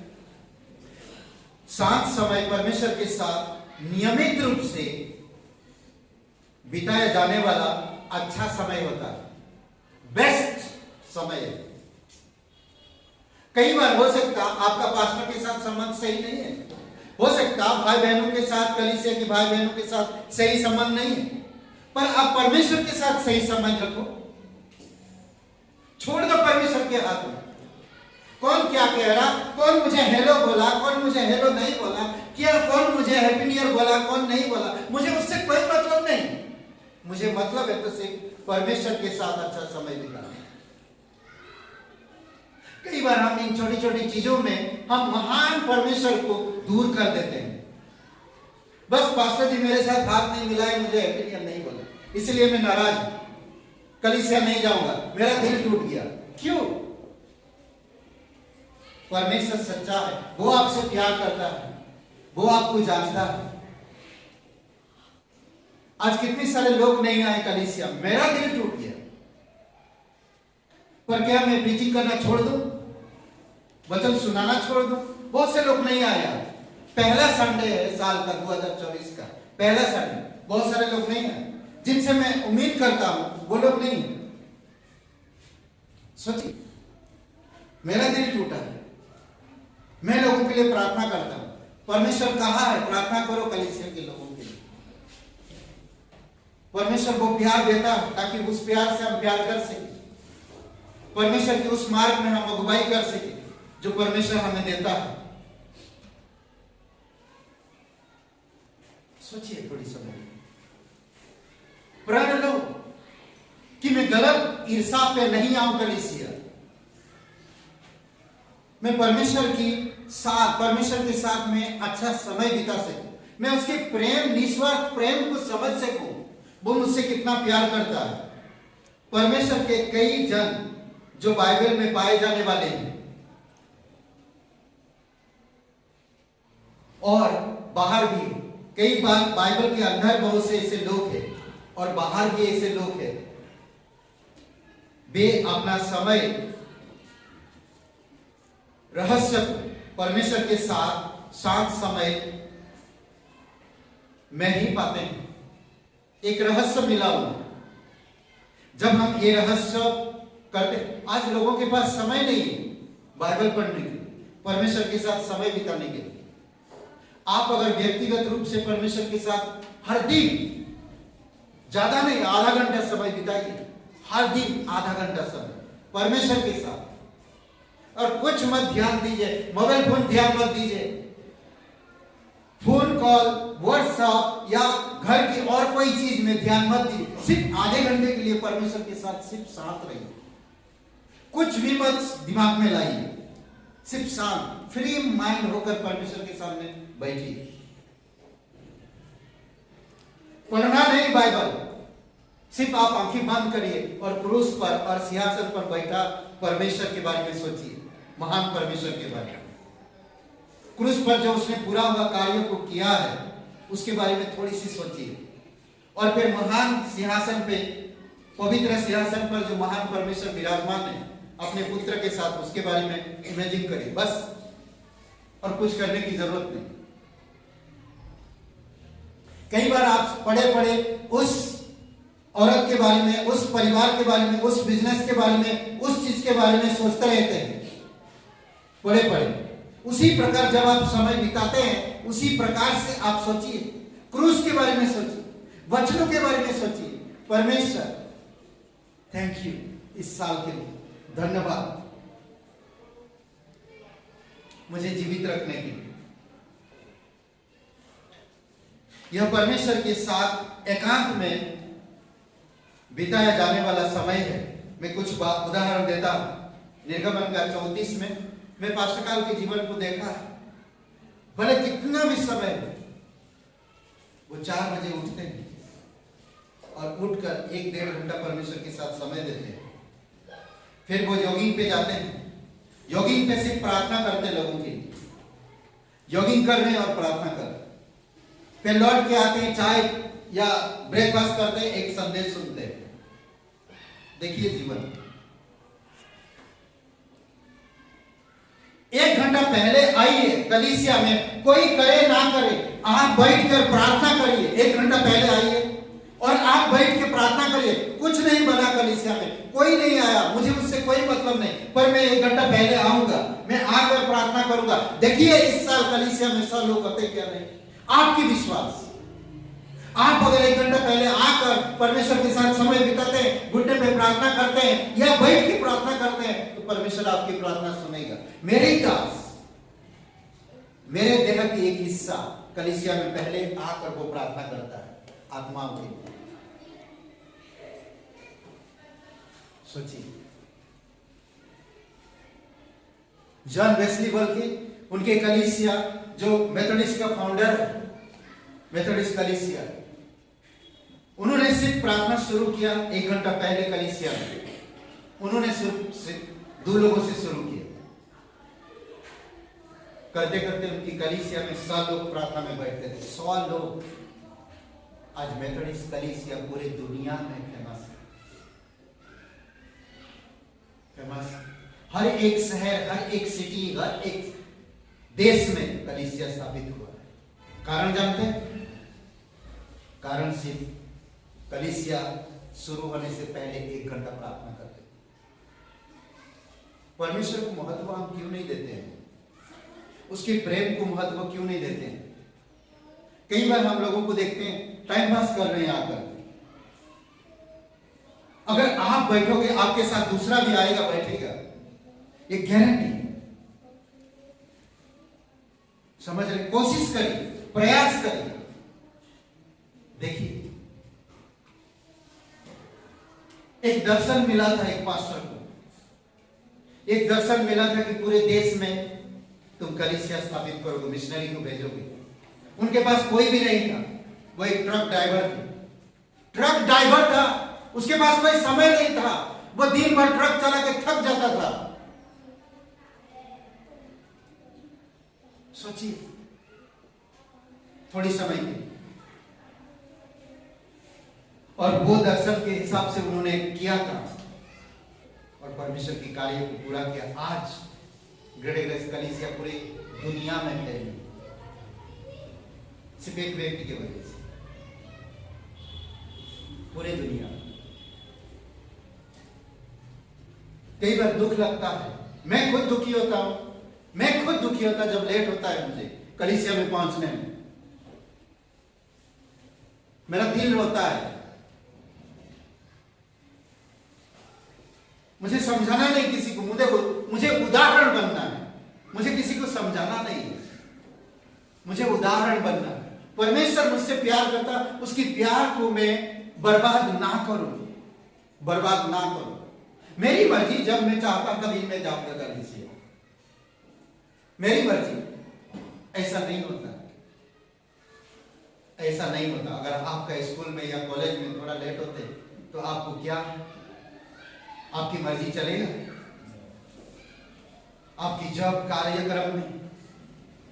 शांत समय परमेश्वर के साथ नियमित रूप से बिताया जाने वाला अच्छा समय होता है, बेस्ट समय है। कई बार हो सकता आपका पास्टर के साथ संबंध सही नहीं है, हो सकता भाई बहनों के साथ, कलीसिया के भाई बहनों के साथ सही संबंध नहीं है, पर आप परमेश्वर के साथ सही संबंध रखो। छोड़ दो परमेश्वर के हाथ में। कौन क्या कह रहा, कौन मुझे हेलो बोला, कौन मुझे हेलो नहीं बोला, क्या कौन मुझे हैप्पी न्यू ईयर बोला, कौन नहीं बोला, मुझे उससे कोई मतलब नहीं। मुझे मतलब है तो सिर्फ परमेश्वर के साथ अच्छा समय बिताना। कई बार हम इन छोटी छोटी चीजों में हम महान परमेश्वर को दूर कर देते हैं। बस पास्टर जी मेरे साथ हाथ नहीं मिलाए, मुझे हैप्पी न्यू ईयर नहीं बोला, इसलिए मैं नाराज हूं, कलीसिया नहीं जाऊंगा, मेरा दिल टूट गया। क्यों? परमेश्वर सच्चा है, वो आपसे प्यार करता है, वो आपको जानता है। आज कितने सारे लोग नहीं आए कलीसिया, मेरा दिल टूट गया। पर क्या मैं प्रीचिंग करना छोड़ दूं, वचन सुनाना छोड़ दूं? बहुत से लोग नहीं आए। पहला संडे है साल का 2024 का पहला संडे, बहुत सारे लोग नहीं आए। जिनसे मैं उम्मीद करता हूं वो लोग नहीं। सोचिए, मेरा दिल टूटा है। मैं लोगों के लिए प्रार्थना करता हूं। परमेश्वर कहा है प्रार्थना करो कलीसिया के लोगों के लिए। परमेश्वर वो प्यार देता है ताकि उस प्यार से हम प्यार कर सकें। परमेश्वर के उस मार्ग में हम अगुवाई कर सके जो परमेश्वर हमें देता है। सोचिए थोड़ी समय, प्रण लो कि मैं गलत ईर्षा पे नहीं आऊं कलीसिया, मैं परमेश्वर के साथ में अच्छा समय बिता सकूं, मैं उसके प्रेम, निस्वार्थ प्रेम को समझ सकूं, वो मुझसे कितना प्यार करता है। परमेश्वर के कई जन जो बाइबल में पाए जाने वाले हैं और बाहर भी, कई बार बाइबल के अंदर बहुत से ऐसे लोग हैं और बाहर भी ऐसे लोग हैं, वे अपना समय रहस्य परमेश्वर के साथ शांत समय में ही पाते हैं। एक रहस्य मिला हुआ, जब हम ये रहस्य करते, आज लोगों के पास समय नहीं है बाइबल पढ़ने के लिए, परमेश्वर के साथ समय बिताने के लिए। आप अगर व्यक्तिगत रूप से परमेश्वर के साथ हर दिन, ज्यादा नहीं, आधा घंटा समय बिताइए, हर दिन आधा घंटा समय परमेश्वर के साथ, और कुछ मत ध्यान दीजिए, मोबाइल फोन ध्यान मत दीजिए, फोन कॉल, व्हाट्सएप या घर की और कोई चीज में ध्यान मत दीजिए। सिर्फ आधे घंटे के लिए परमेश्वर के साथ सिर्फ शांत रहिए, कुछ भी मत दिमाग में लाइए, सिर्फ शांत फ्री माइंड होकर परमेश्वर के सामने बैठिए। पढ़ना नहीं बाइबल, सिर्फ आप आंखें बंद करिए और क्रूस पर और सिंहासन पर बैठा परमेश्वर के बारे में सोचिए, महान परमेश्वर के बारे में। क्रूस पर जो उसने पूरा हुआ कार्य को किया है उसके बारे में थोड़ी सी सोचिए, और फिर महान सिंहासन पे, पवित्र सिंहासन पर जो महान परमेश्वर विराजमान है अपने पुत्र के साथ, उसके बारे में इमेजिन करिए बस, और कुछ करने की जरूरत नहीं। कई बार आप पढ़े पढ़े उस औरत के बारे में, उस परिवार के बारे में, उस बिजनेस के बारे में, उस चीज के बारे में सोचते रहते हैं, पढ़े पढ़े। उसी प्रकार जब आप समय बिताते हैं, उसी प्रकार से आप सोचिए, क्रूस के बारे में सोचिए, वचनों के बारे में सोचिए। परमेश्वर थैंक यू इस साल के लिए, धन्यवाद मुझे जीवित रखने के लिए। यह परमेश्वर के साथ एकांत में बिताया जाने वाला समय है। मैं कुछ उदाहरण देता हूं। निर्गमन का 34 में मैं पास्टर काल के जीवन को देखा है। भले कितना भी समय हो, वो 4 बजे उठते हैं और उठकर 1-1.5 घंटा परमेश्वर के साथ समय देते हैं। फिर वो जॉगिंग पे जाते हैं, जॉगिंग पे सिर्फ प्रार्थना करते लोगों की, जॉगिंग कर रहे हैं और प्रार्थना कर रहे हैं। फिर लौट के आते हैं, चाय या ब्रेकफास्ट करते हैं, एक संदेश सुनते हैं। देखिए जीवन। 1 घंटा पहले आइए कलीसिया में, कोई करे ना करे, आप बैठकर प्रार्थना करिए। 1 घंटा पहले आइए और आप बैठ के प्रार्थना करिए। कुछ नहीं बना कलीसिया में, कोई नहीं आया, मुझे उससे कोई मतलब नहीं, पर मैं 1 घंटा पहले आऊंगा, मैं आकर प्रार्थना करूंगा। देखिए इस साल कलीसिया में सब लोग करते क्या नहीं, आपकी विश्वास। आप अगर 1 घंटा पहले आकर परमेश्वर के साथ समय बिताते हैं, घुटने पे प्रार्थना करते हैं या बैठ के प्रार्थना करते हैं, तो परमेश्वर आपकी प्रार्थना सुनेगा। मेरे दास, मेरे देह की एक हिस्सा कलीसिया में पहले आकर वो प्रार्थना करता है आत्माओं के लिए। सोचिए, जॉन वेस्ली बल्कि उनके कलीसिया जो मेथोडिस्ट का फाउंडर है, मेथोडिस्ट कलीसिया, उन्होंने सिर्फ प्रार्थना शुरू किया 1 घंटा पहले कलीसिया में। उन्होंने सिर्फ 2 लोगों से शुरू किया, करते करते उनकी कलीसिया में 100 लोग प्रार्थना में बैठते थे। 100 लोग। आज मेथोडिस्ट कलीसिया पूरे दुनिया में फेमस है, फेमस। हर एक शहर, हर एक सिटी, हर एक देश में कलीसिया स्थापित हुआ है। कारण जानते हैं? कारण सिर्फ कलीसिया शुरू होने से पहले 1 घंटा प्रार्थना करते। परमेश्वर को महत्व हम क्यों नहीं देते हैं? उसके प्रेम को महत्व क्यों नहीं देते हैं? कई बार हम लोगों को देखते हैं टाइम पास कर रहे हैं आकर। अगर आप आप बैठोगे, आपके साथ दूसरा भी आएगा, बैठेगा, ये गारंटी है। समझ रहे? कोशिश करिए, प्रयास करिए। देखिए, एक दर्शन मिला था एक पास्टर को, एक दर्शन मिला था कि पूरे देश में तुम कलीसिया स्थापित करोगे, मिशनरी को भेजोगे। उनके पास कोई भी नहीं था, वो एक ट्रक ड्राइवर थे, ट्रक ड्राइवर था, उसके पास कोई समय नहीं था, वो दिन भर ट्रक चला के थक जाता था। सोचिए, थोड़ी समय की, और वो दर्शन के हिसाब से उन्होंने किया था और परमेश्वर की कार्य को पूरा किया। आज ग्रेटर ग्रेस कलीसिया पूरी दुनिया में फैली, सिर्फ एक व्यक्ति की वजह से, पूरे दुनिया में। कई बार दुख लगता है, मैं खुद दुखी होता हूं, मैं खुद दुखी होता जब लेट होता है मुझे कलीसिया में पहुंचने में, मेरा दिल रोता है। मुझे समझाना नहीं किसी को, मुझे उदाहरण बनना है, मुझे किसी को समझाना नहीं है, मुझे उदाहरण बनना है। परमेश्वर मुझसे प्यार करता, उसकी प्यार को मैं बर्बाद ना करूं, बर्बाद ना करूं। मेरी मर्जी, जब मैं चाहता कभी मैं जाऊंगा कलीसिया, मेरी मर्जी। ऐसा नहीं होता, ऐसा नहीं होता। अगर आपका स्कूल में या कॉलेज में थोड़ा लेट होते तो आपको क्या, आपकी मर्जी चलेगा? आपकी जॉब कार्यक्रम में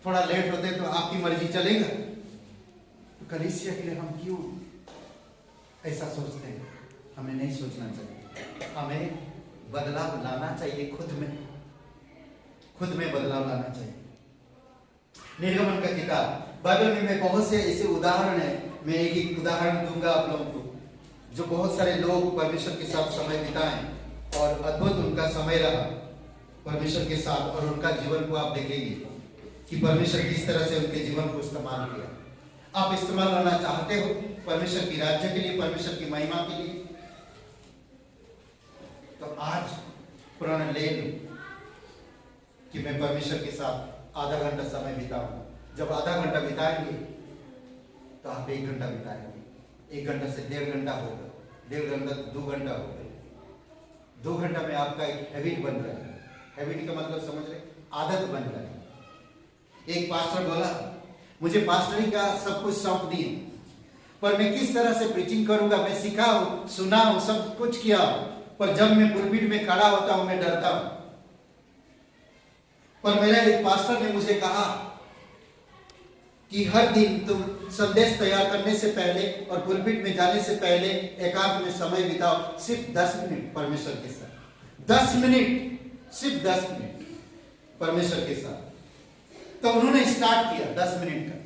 थोड़ा लेट होते तो आपकी मर्जी चलेगा? तो कलीसिया के लिए हम क्यों ऐसा सोचते हैं? हमें नहीं सोचना चाहिए, हमें बदलाव लाना चाहिए खुद में, खुद में बदलाव लाना चाहिए। निर्गमन का किताब, बाइबल में बहुत से ऐसे उदाहरण है, मैं एक उदाहरण दूंगा आप लोगों को, जो बहुत सारे लोग परमेश्वर के साथ समय बिताएं और अद्भुत उनका समय रहा परमेश्वर के साथ, और उनका जीवन को आप देखेंगे कि परमेश्वर किस तरह से उनके जीवन को इस्तेमाल किया। आप इस्तेमाल करना चाहते हो परमेश्वर की राज्य के लिए, परमेश्वर की महिमा के लिए, तो आज प्रण ले लो कि मैं परमेश्वर के साथ आधा घंटा समय बिताऊं। जब आधा घंटा बिताएंगे तो आप 1 घंटा बिताएंगे, 1 घंटा से 1.5 घंटा होगा, 1.5 घंटा 2 घंटा होगा, 2 घंटा में आपका एक हैबिट बन रहा है। हैबिट का मतलब समझ रहे, आदत बन रहा है। एक पास्टर बोला, मुझे पास्टरी का सब कुछ सौंप दिए, पर मैं किस तरह से प्रीचिंग करूंगा, मैं सीखा हूं, सुना हूं, सब कुछ किया हूं, पर जब मैं पुलपिट में खड़ा होता हूं मैं डरता हूं। पर मेरा एक पास्टर ने मुझे कहा कि हर दिन तुम संदेश तैयार करने से पहले और पुलपिट में जाने से पहले एकांत में समय बिताओ, सिर्फ 10 मिनट परमेश्वर के साथ, 10 मिनट, सिर्फ 10 मिनट परमेश्वर के साथ। तो उन्होंने स्टार्ट किया, 10 मिनट का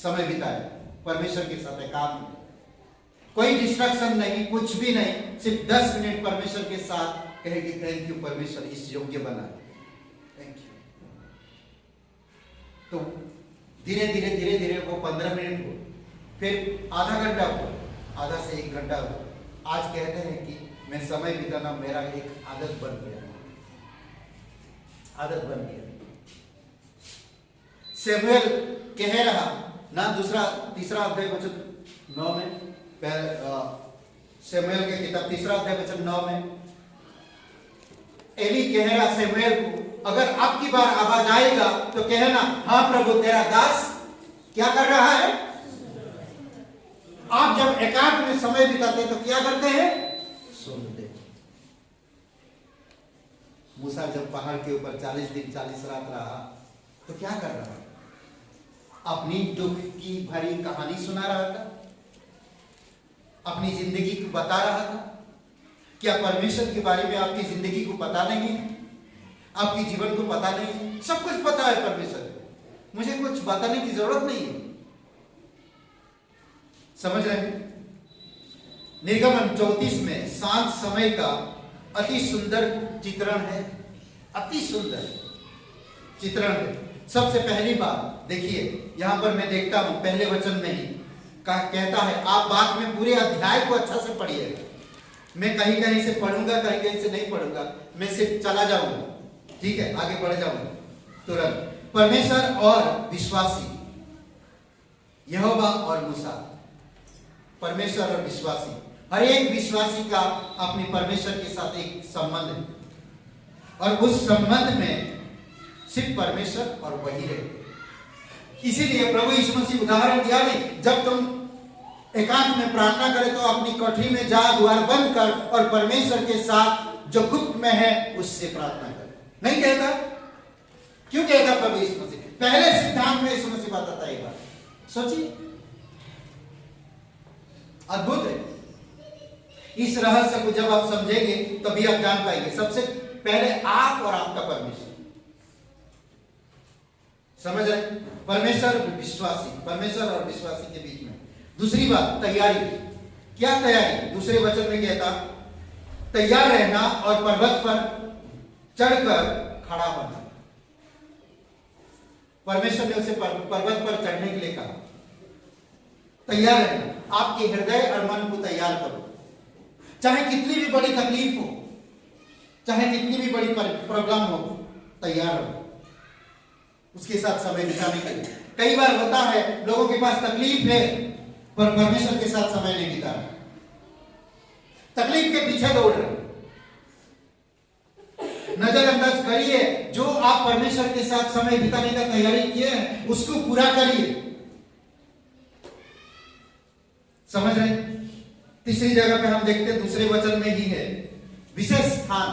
समय बिताया परमेश्वर के साथ एकांत में, कोई डिस्ट्रक्शन नहीं, कुछ भी नहीं, सिर्फ 10 मिनट परमेश्वर के साथ। कहे कि थैंक यू परमेश्वर, इस योग्य बना, थैंक यू। तो धीरे धीरे धीरे धीरे वो 15 मिनट हो, फिर आधा घंटा हो, आधा से 1 घंटा हो। आज कहते हैं कि मैं समय बिताना मेरा एक आदत बन गया, आदत बन गया। सैमुएल कह रहा ना, तीसरा अध्याय वचन 9 में, सैमुएल की किताब 3 अध्याय वचन 9 में एली कह रहा सैमुएल को, अगर अब की बार आवाज आएगा तो कहना, हाँ प्रभु तेरा दास क्या कर रहा है। आप जब एकांत में समय बिताते तो क्या करते हैं? सुनते। मूसा जब पहाड़ के ऊपर 40 दिन 40 रात रहा तो क्या कर रहा है? अपनी दुख की भरी कहानी सुना रहा था, अपनी जिंदगी को बता रहा था। क्या परमेश्वर के बारे में आपकी जिंदगी को पता नहीं है? आपकी जीवन को पता नहीं है? सब कुछ पता है परमेश्वर को, मुझे कुछ बताने की जरूरत नहीं है। समझ रहे हैं? निर्गमन 34 में शांत समय का अति सुंदर चित्रण है, अति सुंदर चित्रण है। सबसे पहली बात देखिए, यहां पर मैं देखता हूं पहले वचन में ही कहता है, आप बाद में पूरे अध्याय को अच्छा से पढ़िएगा, मैं कहीं कहीं से पढ़ूंगा, कहीं कहीं से नहीं पढ़ूंगा, मैं सिर्फ चला जाऊंगा, ठीक है, आगे बढ़ जाऊंगा तुरंत। परमेश्वर और विश्वासी, यहोवा और मूसा, परमेश्वर और विश्वासी, हर एक विश्वासी का अपने परमेश्वर के साथ एक संबंध है, और उस संबंध में सिर्फ परमेश्वर और वही रहे। इसीलिए प्रभु यीशु मसीह उदाहरण दिया नहीं, जब तुम एकांत में प्रार्थना करें तो अपनी कोठरी में जा, द्वार बंद कर और परमेश्वर के साथ जो गुप्त में है उससे प्रार्थना कर। नहीं कहता? क्यों कहता प्रभु यीशु मसीह? पहले सिद्धांत में यीशु मसीह बताता है। एक बार सोचिए, अद्भुत है। इस रहस्य को जब आप समझेंगे तभी आप जान पाएंगे। सबसे पहले आप और आपका परमेश्वर, समझ रहे? परमेश्वर विश्वासी, परमेश्वर और विश्वासी के बीच में। दूसरी बात, तैयारी। क्या तैयारी? दूसरे वचन में कहता तैयार रहना और पर्वत पर चढ़कर खड़ा होना। परमेश्वर ने उसे पर्वत पर चढ़ने के लिए कहा। तैयार रहना, आपके हृदय और मन को तैयार करो। चाहे कितनी भी बड़ी तकलीफ हो, चाहे कितनी भी बड़ी प्रॉब्लम हो, तैयार हो उसके साथ समय बिताने के लिए। कई बार होता है लोगों के पास तकलीफ है पर परमेश्वर के साथ समय नहीं बिता रहे, तकलीफ के पीछे दौड़ रहे। नजरअंदाज करिए, जो आप परमेश्वर के साथ समय बिताने का तैयारी किए हैं उसको पूरा करिए। समझ रहे? तीसरी जगह पे हम देखते हैं, दूसरे वचन में ही है, विशेष स्थान।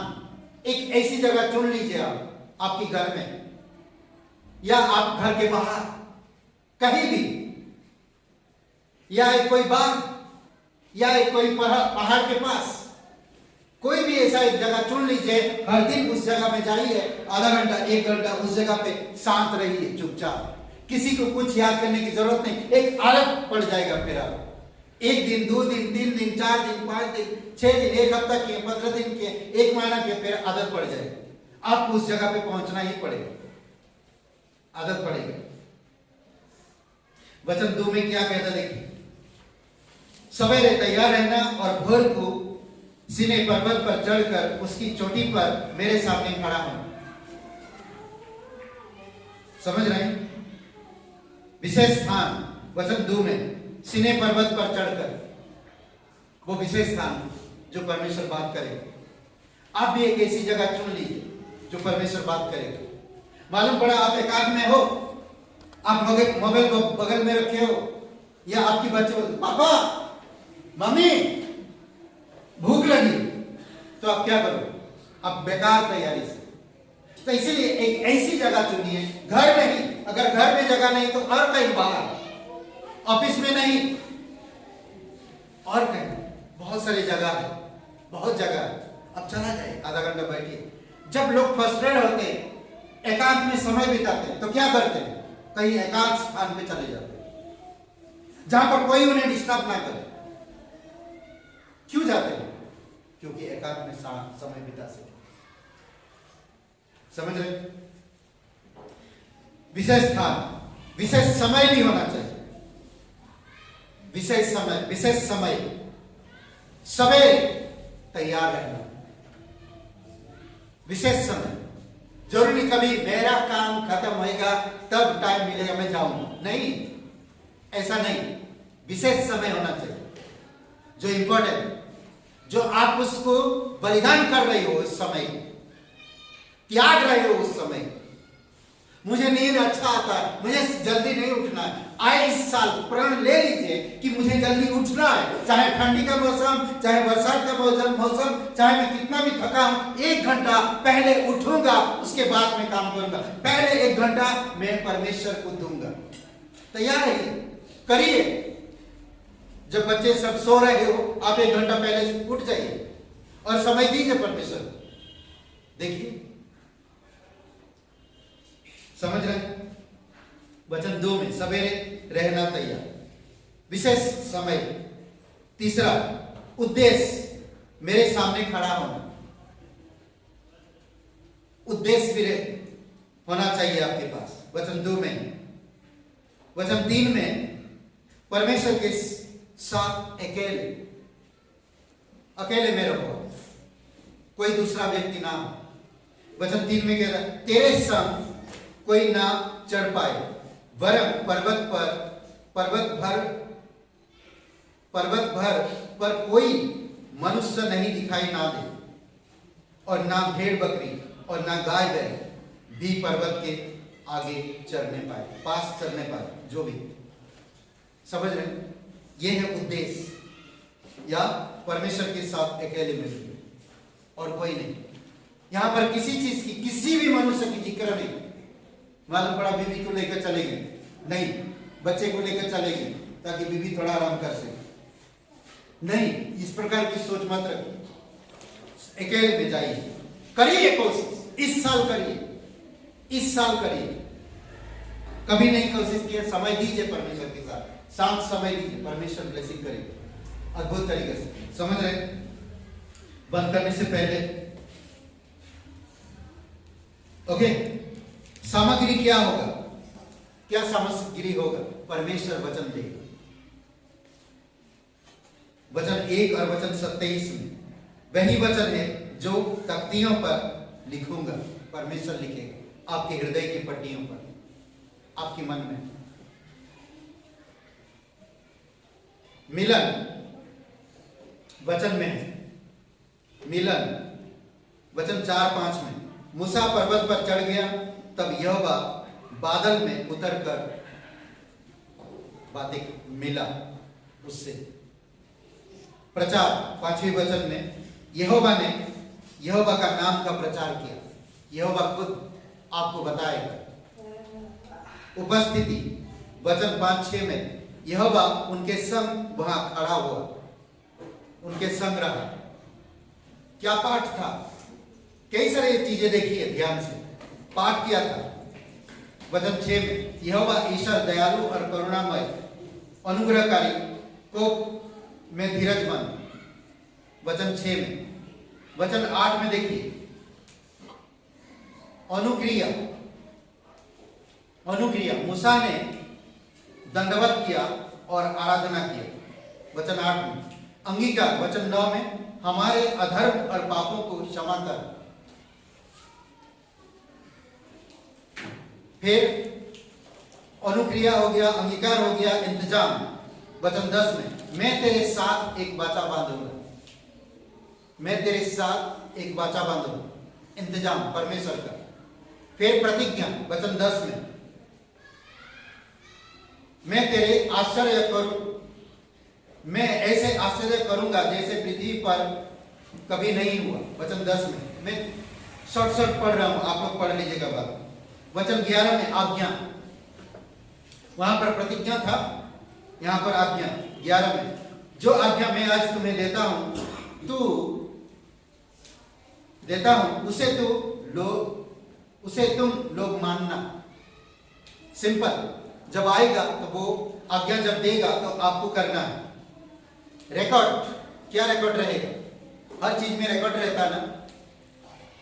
एक ऐसी जगह चुन लीजिए आप, आपके घर में या आप घर के बाहर कहीं भी, या एक कोई बाग या एक कोई पहाड़ के पास, कोई भी ऐसा एक जगह चुन लीजिए। हर दिन उस जगह में जाइए, आधा घंटा 1 घंटा उस जगह पे शांत रहिए, चुपचाप। किसी को कुछ याद करने की जरूरत नहीं, एक आदत पड़ जाएगा। फिर आप 1 दिन 2 दिन 3 दिन 4 दिन 5 दिन 6 दिन 1 हफ्ता किए, 15 दिन किए, 1 महीना किए, फिर आदत पड़ जाएगी। आपको उस जगह पे पहुंचना ही पड़ेगा, आदत पड़ेगी। वचन 2 में क्या कहता देखिए, सवेरे तैयार रहना और भोर को सीने पर्वत पर चढ़कर उसकी चोटी पर मेरे सामने खड़ा होना। समझ रहे हैं? विशेष स्थान, वचन 2 में सीने पर्वत पर चढ़कर, वो विशेष स्थान जो परमेश्वर बात करेगा। आप भी एक ऐसी जगह चुन लीजिए जो परमेश्वर बात करेगा। मालूम पड़ा आप एकांत में हो, आप मोबाइल को बगल में रखे हो, या आपकी बच्चे पापा मम्मी भूख लगी, तो आप क्या करो? आप बेकार तैयारी से। तो इसीलिए एक ऐसी जगह चुनिए, घर में ही, अगर घर में जगह नहीं तो और कहीं बाहर, ऑफिस में नहीं और कहीं, बहुत सारी जगह है, बहुत जगह है। अब चला जाए, आधा घंटा बैठिए। जब लोग फ्रस्ट्रेट होते हैं, एकांत में समय बिताते हैं, तो क्या करते हैं? कहीं एकांत स्थान पे चले जाते हैं जहां पर कोई उन्हें डिस्टर्ब ना करे। क्यों जाते हैं? क्योंकि एकांत में समय बिता सके। समझ रहे? विशेष स्थान, विशेष समय भी होना चाहिए। विशेष समय, सवेरे तैयार रहना, विशेष समय। जरूरी कभी मेरा काम खत्म होएगा तब टाइम मिलेगा मैं जाऊंगा, नहीं, ऐसा नहीं। विशेष समय होना चाहिए जो इंपॉर्टेंट, जो आप उसको बलिदान कर रहे हो, उस समय त्याग रहे हो उस समय। मुझे नींद अच्छा आता है, मुझे जल्दी नहीं उठना है। आए इस साल प्रण ले लीजिए कि मुझे जल्दी उठना है, चाहे ठंडी का मौसम, चाहे बरसात का मौसम, चाहे मैं कितना भी थका हूं, 1 घंटा पहले उठूंगा, उसके बाद मैं काम करूंगा। पहले 1 घंटा मैं परमेश्वर को दूंगा। तैयार रहिए, करिए। जब बच्चे सब सो रहे हो, आप 1 घंटा पहले उठ जाइए और समय दीजिए परमेश्वर। देखिए, समझ रहे? वचन 2 में सवेरे रहना तैयार, विशेष समय। तीसरा उद्देश्य, मेरे सामने खड़ा होना। उद्देश्य भी होना चाहिए आपके पास। वचन 2 में, वचन 3 में परमेश्वर के साथ अकेले अकेले में रहो, कोई दूसरा व्यक्ति ना हो। वचन 3 में कह रहा है, तेरे संग कोई ना चढ़ पाए, वरन पर्वत भर पर कोई मनुष्य नहीं दिखाई ना दे, और ना भेड़ बकरी और ना गाय बैल भी पर्वत के आगे चढ़ने पाए, पास चढ़ने पाए, जो भी। समझ रहे हैं? ये है उद्देश्य, या परमेश्वर के साथ अकेले में रहिए और कोई नहीं। यहां पर किसी चीज की, किसी भी मनुष्य की जिक्र नहीं। मालूम पड़ा बीवी को लेकर चलेंगे नहीं, बच्चे को लेकर चलेंगे ताकि बीवी थोड़ा आराम कर सके, नहीं, इस प्रकार की सोच मत रखिए। अकेले में जाइए, करिए कोशिश, इस साल करिए, इस साल करिए। कभी नहीं कोशिश किया, समय दीजिए परमेश्वर के साथ, शांत समय दीजिए, परमेश्वर ब्लेसिंग करेगा अद्भुत तरीके से। समझ रहे? बंद करने से पहले ओके, सामग्री क्या होगा? क्या सामग्री होगा? परमेश्वर वचन देगा। वचन 1 और वचन 27 में वही वचन है जो तख्तियों पर लिखूंगा, परमेश्वर लिखेगा आपके हृदय की पट्टियों पर, आपके मन में। मिलन वचन में है, मिलन वचन 4-5 में, मूसा पर्वत पर चढ़ गया, तब यहोवा बादल में उतरकर बातें मिला उससे। प्रचार 5वें वचन में यहोवा का नाम का प्रचार किया, यहोवा खुद आपको बताएगा। उपस्थिति वचन 5-6 में यहोवा उनके संग वहां खड़ा हुआ, उनके संग रहा। क्या पाठ था? कई सारी चीजें देखी है, ध्यान से पाठ किया था। वचन 6 में यहोवा ईश्वर दयालु और करुणामय, अनुग्रहकारी, कोप में धीरजमंद। वचन 6 में। वचन 8 में देखिए, अनुक्रिया मूसा ने दंडवत किया और आराधना किया। वचन 8 में। अंगीकार वचन 9 में, हमारे अधर्म और पापों को क्षमा कर। फिर अनुक्रिया हो गया, अंगीकार हो गया, इंतजाम वचन 10 में, मैं तेरे साथ एक वाचा बांधूंगा, मैं तेरे साथ एक वाचा बांधूंगा, इंतजाम परमेश्वर का। फिर प्रतिज्ञा वचन 10 में, मैं तेरे आश्चर्य करूं, मैं ऐसे आश्चर्य करूंगा जैसे पृथ्वी पर कभी नहीं हुआ। वचन 10 में। मैं शॉर्ट पढ़ रहा हूं, आप लोग पढ़ लीजिएगा बात। वचन 11 में आज्ञा, वहां पर प्रतिज्ञा था, यहां पर आज्ञा। 11 में, जो आज्ञा मैं आज तुम्हें देता हूं उसे तुम लोग मानना। सिंपल, जब आएगा तो वो आज्ञा जब देगा तो आपको करना है। रिकॉर्ड, क्या रिकॉर्ड रहेगा? हर चीज में रिकॉर्ड रहता है ना।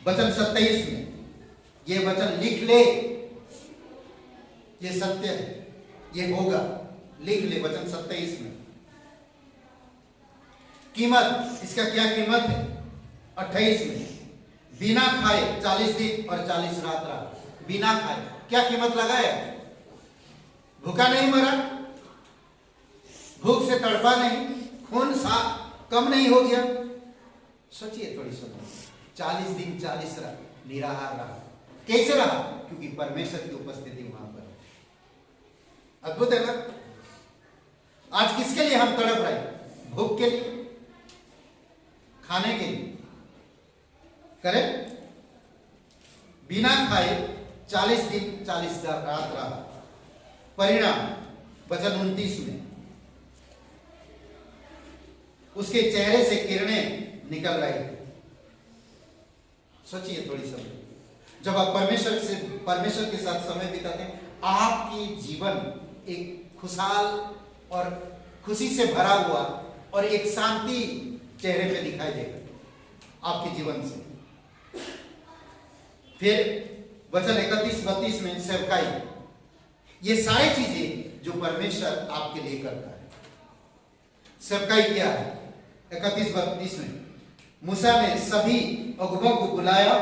वचन 27 में, ये वचन लिख ले, ये सत्य है, ये होगा, लिख ले। वचन 27 में। कीमत, इसका क्या कीमत है? 28 में, बिना खाए 40 दिन और 40 रात रहा। बिना खाए, क्या कीमत लगाया? भूखा नहीं मरा, भूख से तड़पा नहीं, खून सा कम नहीं हो गया। सोचिए थोड़ी सुनो, 40 दिन 40 रात निराहार रहा। कैसे रहा? क्योंकि परमेश्वर की उपस्थिति वहां पर। अद्भुत है ना? आज किसके लिए हम तड़प रहे? भूख के लिए, खाने के लिए। करेक्ट? बिना खाए 40 दिन 40 रात रहा। परिणाम वचन 29 में, उसके चेहरे से किरणें निकल रही थी। सोचिए थोड़ी समय, जब आप परमेश्वर के साथ समय बिताते हैं, आपकी जीवन एक खुशहाल और खुशी से भरा हुआ और एक शांति चेहरे पे दिखाई देगा आपके जीवन से। फिर वचन 31-32 में सेवकाई, ये सारी चीजें जो परमेश्वर आपके लिए करता है। सेवकाई क्या है? 31-32 में, मूसा ने सभी अगुवों को बुलाया,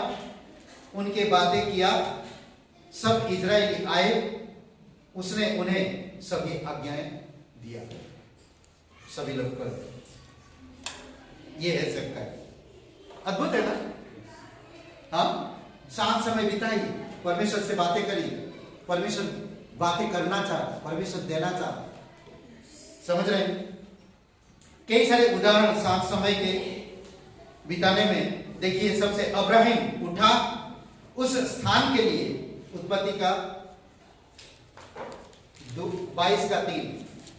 उनके बातें किया, सब इजरायली आए, उसने उन्हें सभी आज्ञाएं दिया, सभी लोग कर। ये है सेवकाई। अद्भुत है ना? हाँ, शांत समय बिताई, परमेश्वर से बातें करी, परमेश्वर बातें करना चाहता, परमेश्वर देना चाहता। समझ रहे हैं? कई सारे उदाहरण शांत समय के बिताने में देखिए। सबसे अब्राहिम उठा उस स्थान के लिए, उत्पत्ति का 22:3,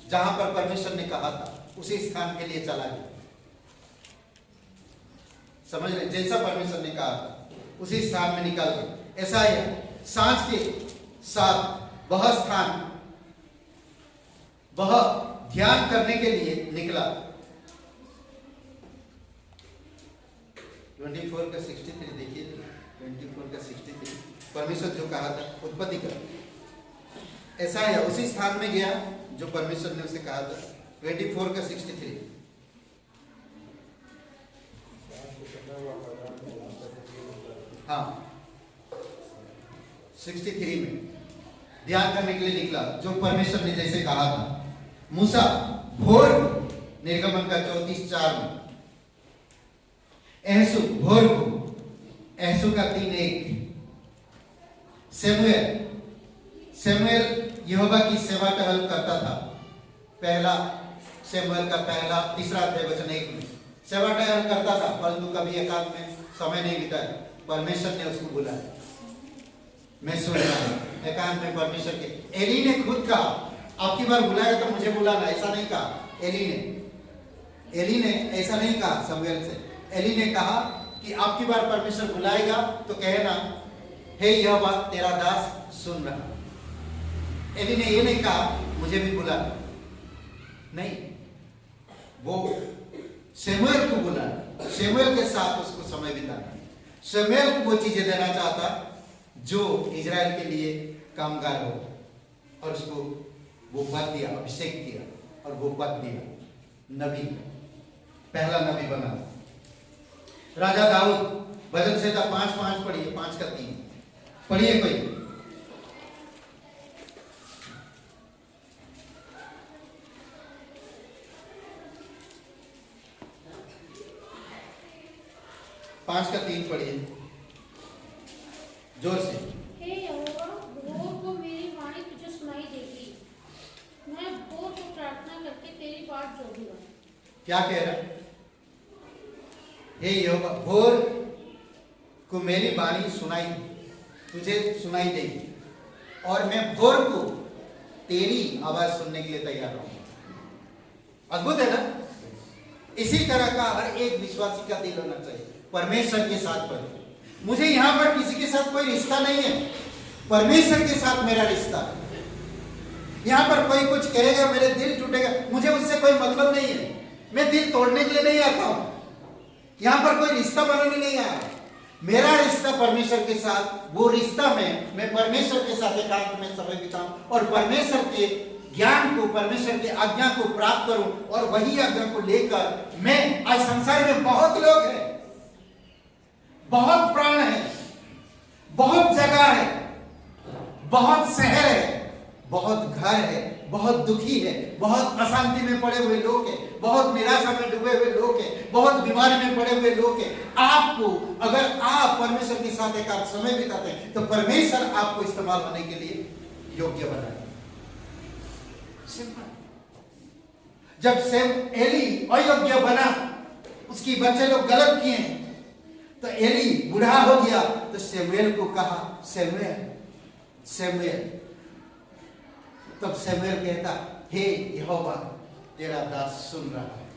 जहां पर परमेश्वर ने कहा था, उसी स्थान के लिए चला गया। समझ रहे? जैसा परमेश्वर ने कहा था उसी स्थान में निकल गए। ऐसा है सांझ के साथ वह स्थान, वह ध्यान करने के लिए निकला। 24:63 देखिए, 24:63 परमेश्वर जो कहा था उत्पत्ति का, ऐसा है उसी स्थान में गया जो परमेश्वर ने उसे कहा था। 24:63 हाँ 63 में ध्यान करने के लिए निकला जो परमेश्वर ने जैसे कहा था। मूसा भोर, निर्गमन का 34:4 में, एहसू भोर को, एहसू का 3:1, सैमुएल यहोवा की सेवा टहल करता था। पहला सैमुएल का पहला 3 अध्याय वचन 1 में सेवा टहल करता था, परंतु कभी एकांत में समय नहीं बिताया। परमेश्वर ने उसको बुलाया, मैं सुन रहा हूं। एकांत में परमेश्वर के, एली ने खुद कहा, आपकी बार बुलाया तो मुझे बुलाना, ऐसा नहीं कहा। एली ने ऐसा नहीं कहा समुएल से। एली ने कहा कि आपकी बार परमेश्वर बुलाएगा तो कहना, हे यहोवा तेरा दास सुन रहा। एली ने ये नहीं कहा मुझे भी बुलाना, नहीं, वो सैमुएल को बुलाना, सैमुएल के साथ उसको समय बिताना, सैमुएल को वो चीजें देना चाहता जो इजराइल के लिए कामगार हो, और उसको वो पद दिया, अभिषेक किया, और वो पद दिया, नबी, पहला नबी बना। राजा दाऊद, भजन संहिता 5:5 पढ़िए, 5:3 पढ़िए कोई। पांच का 3 पढ़िए जोर से। हे यहोवा, भोर को मेरी वाणी तुझे सुनाई देगी, मैं भोर को प्रार्थना करके तेरी बाट जोड़ूंगा। क्या कह रहा है? हे यहोवा, भोर को मेरी वाणी सुनाई, तुझे सुनाई देगी, और मैं भोर को तेरी आवाज सुनने के लिए तैयार रहूंगा। अद्भुत है ना? इसी तरह का हर एक विश्वासी का दिल होना चाहिए परमेश्वर के साथ। पर मुझे यहां पर किसी के साथ कोई रिश्ता नहीं है, परमेश्वर के साथ मेरा रिश्ता है। यहां पर कोई कुछ कहेगा मेरे दिल टूटेगा, मुझे उससे कोई मतलब नहीं है। मैं दिल तोड़ने के लिए नहीं आता हूं, यहां पर कोई रिश्ता बनाने नहीं आया। मेरा रिश्ता परमेश्वर के साथ, वो रिश्ता में मैं परमेश्वर के साथ एकांत में समय बिताऊं और परमेश्वर के ज्ञान को, परमेश्वर की आज्ञा को प्राप्त करूं, और वही आज्ञा को लेकर मैं, आज संसार में बहुत लोग हैं, बहुत प्राण है, बहुत जगह है, बहुत शहर है, बहुत घर है, बहुत दुखी है, बहुत अशांति में पड़े हुए लोग हैं, बहुत निराशा में डूबे हुए लोग हैं, बहुत बीमारी में पड़े हुए लोग हैं। आपको, अगर आप परमेश्वर के साथ एक समय बिताते हैं तो परमेश्वर आपको इस्तेमाल होने के लिए योग्य बनाएगा। जब एली अयोग्य बना, उसकी बच्चे लोग गलत किए, तो एली बूढ़ा हो गया, तो सैमुएल को कहा, सैमुएल, सैमुएल। तब सैमुएल कहता, हे यहोवा तेरा दास सुन रहा है।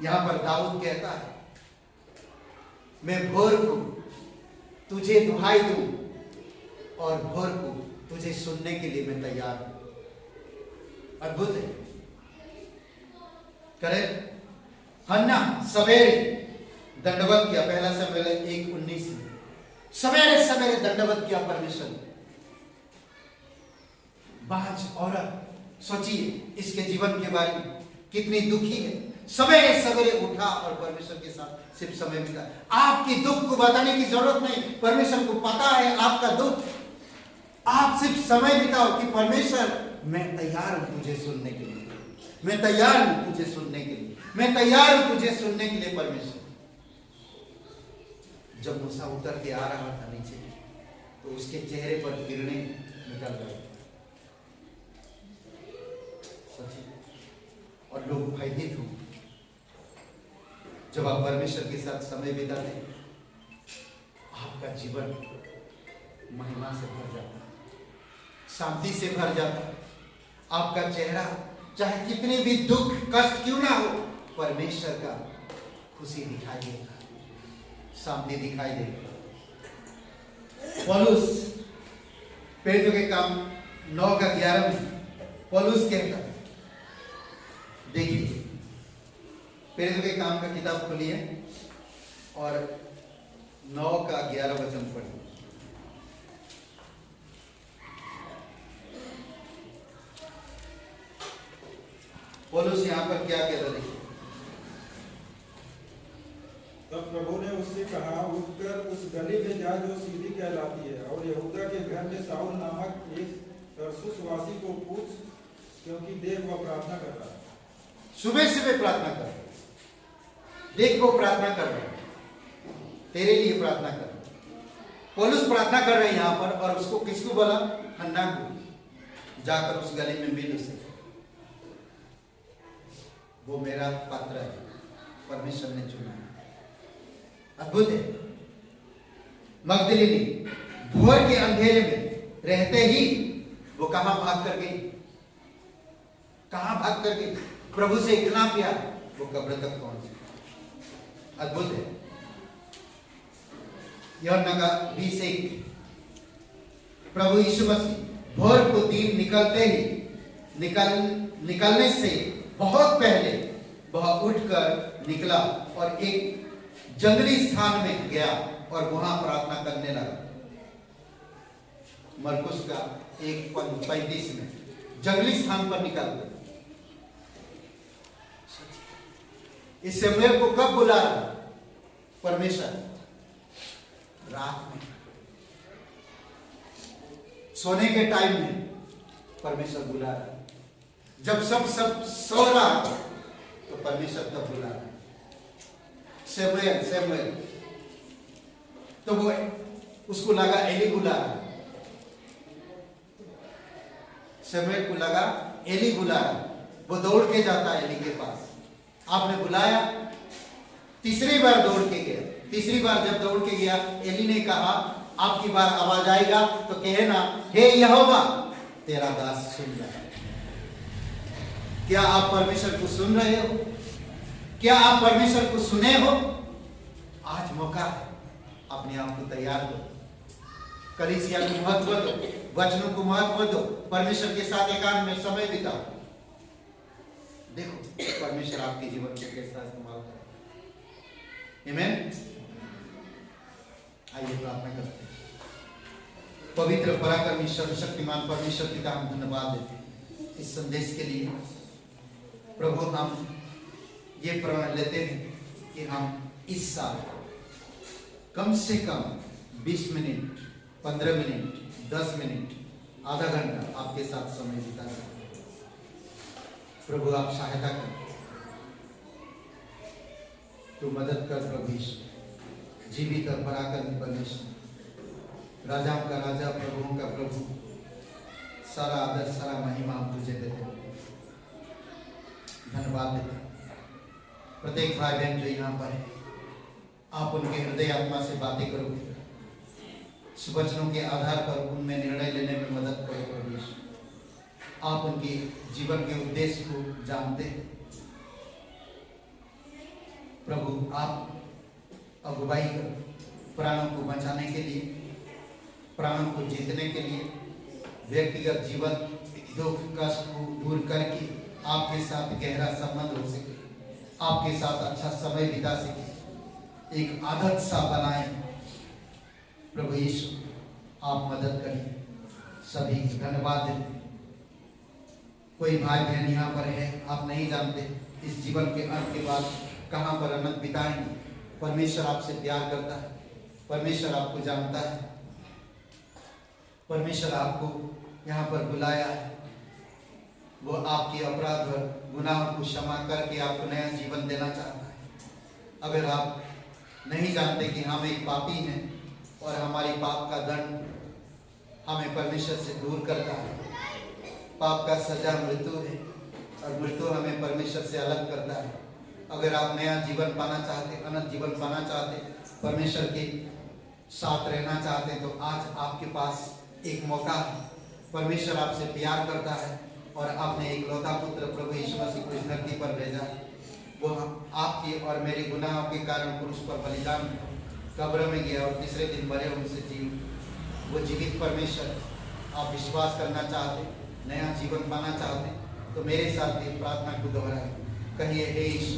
यहां पर दाऊद कहता है, मैं भोर को तुझे दुहाई दूं और भोर को तुझे सुनने के लिए मैं तैयार हूं। अद्भुत है, करे। हन्ना सवेरे दंडवत किया, पहला सवेरे 1:19 में सवेरे सवेरे दंडवत किया परमेश्वर ने। बाज औरत, सोचिए इसके जीवन के बारे में, कितनी दुखी है, सवेरे सवेरे उठा और परमेश्वर के साथ सिर्फ समय बिता। आपकी दुख को बताने की जरूरत नहीं, परमेश्वर को पता है आपका दुख। आप सिर्फ समय बिताओ कि परमेश्वर मैं तैयार हूं तुझे सुनने के लिए, मैं तैयार हूं तुझे सुनने के लिए, मैं तैयार हूं तुझे सुनने के लिए। परमेश्वर जब मूसा उतर के आ रहा था नीचे तो उसके चेहरे पर किरणें निकल रही और लोग भयभीत हुए। जब आप परमेश्वर के साथ समय बिताते आपका जीवन महिमा से भर जाता है, शांति से भर जाता है। आपका चेहरा चाहे कितने भी दुख कष्ट क्यों ना हो, परमेश्वर का खुशी दिखाई देगा, शांति दिखाई देगी। पौलुस प्रेरितों के काम 9:11 में पौलुस कहता है, देखिए प्रेरितों के काम का किताब खोलिए और 9:11 वचन पढ़िए। पौलुस यहाँ पर क्या कहता है, देखिए। तब प्रभु ने उससे कहा, उठकर उस गली में जा जो सीधी कहलाती है और यहूदा के घर में शाऊल नामक एक तरसुसवासी को पूछ, क्योंकि देख वह प्रार्थना कर रहा है। सुबह सुबह प्रार्थना कर, देख वो प्रार्थना कर रहा है, तेरे लिए प्रार्थना कर रहा है। पौलुस प्रार्थना कर रहे हैं यहाँ पर, और उसको किसको बोला? हन्ना को। जाकर उस गली में मिल उसे, वो मेरा पात्र है, परमेश्वर ने चुना है। अद्भुत है। मगदलिनी भोर के अंधेरे में रहते ही वो कहां भाग कर गई, कहां भाग कर गई? प्रभु से इतना प्यार, वो कब्र तक पहुंची। अद्भुत है। यूहन्ना का 20:1, प्रभु यीशु मसीह भोर को दिन निकलते ही निकलने से बहुत पहले वह उठकर निकला और एक जंगली स्थान में गया और वहां प्रार्थना करने लगा। मरकुस का 1:35 में जंगली स्थान पर निकल गया। इस शमूएल को कब बुला रहा? परमेश्वर रात में, सोने के टाइम में परमेश्वर बुला रहा। जब सब सो रहा तो परमेश्वर तब बुला रहा। शमूएल तो वो उसको लगा एली बुला रहा, शमूएल को लगा एली बुला रहा। वो दौड़ के जाता है एली के पास, आपने बुलाया। तीसरी बार दौड़ के गया। तीसरी बार जब दौड़ के गया, एली ने कहा, आपकी बार आवाज आएगा तो कहना, हे यहोवा तेरा दास सुन रहा है। क्या आप परमेश्वर को सुन रहे हो? क्या आप परमेश्वर को सुने हो? आज मौका है, अपने आप को तैयार करो, कलीसिया को महत्व दो, वचनों को महत्व दो, परमेश्वर के साथ एकांत में समय बिताओ। देखो परमेश्वर आपके जीवन को कैसा इस्तेमाल करे। आमीन। आइए प्रार्थना करते हैं। पवित्र पराक्रमी सर्वशक्तिमान परमेश्वर पिता, हम धन्यवाद देते हैं इस संदेश के लिए। प्रभु हम ये प्रण लेते हैं कि हम इस साल कम से कम 20 मिनट, 15 मिनट, 10 मिनट, आधा घंटा आपके साथ समय बिता सकते। प्रभु आप सहायता कर, तू मदद कर प्रभु यीशु। जीवित और पराक्रमी परमेश्वर, राजाओं का राजा, प्रभुओं का प्रभु, सारा आदर सारा महिमा हम तुझे देते हैं, धन्यवाद देते हैं। प्रत्येक भाई बहन जो यहाँ पर है, आप उनके हृदय आत्मा से बातें करो, वचनों के आधार पर उनमें निर्णय लेने में मदद करो प्रभु यीशु। आप उनके जीवन के उद्देश्य को जानते हैं प्रभु। आप अगुवाई करो, प्राणों को बचाने के लिए, प्राणों को जीतने के लिए, व्यक्तिगत जीवन दुख कष्ट को दूर करके आपके साथ गहरा संबंध हो सके, आपके साथ अच्छा समय बिता सके, एक आदत सा बनाए प्रभु यीशु। आप मदद करिए, सभी धन्यवाद देते। कोई भाई बहन यहाँ पर है, आप नहीं जानते, इस जीवन के अंत के बाद कहाँ पर अनंत बिताएंगे। परमेश्वर आपसे प्यार करता है, परमेश्वर आपको जानता है, परमेश्वर आपको यहाँ पर बुलाया है। वो आपके अपराध और गुनाहों को क्षमा करके आपको नया जीवन देना चाहता है। अगर आप नहीं जानते कि हम एक पापी हैं और हमारी पाप का दंड हमें परमेश्वर से दूर करता है, पाप का सजा मृत्यु है और मृत्यु हमें परमेश्वर से अलग करता है। अगर आप नया जीवन पाना चाहते, अनंत जीवन पाना चाहते, परमेश्वर के साथ रहना चाहते, तो आज आपके पास एक मौका है। परमेश्वर आपसे प्यार करता है और आपने एक लौता पुत्र प्रभु यीशु मसीह को इस धरती पर भेजा। वो आपके और मेरे गुनाहों के कारण क्रूस पर बलिदान कब्र में गया और तीसरे दिन मरे उनसे जीव। वो जीवित परमेश्वर। आप विश्वास करना चाहते, नया जीवन पाना चाहते, तो मेरे साथ ये प्रार्थना को दोहराएं। कहिए, हे यीशु,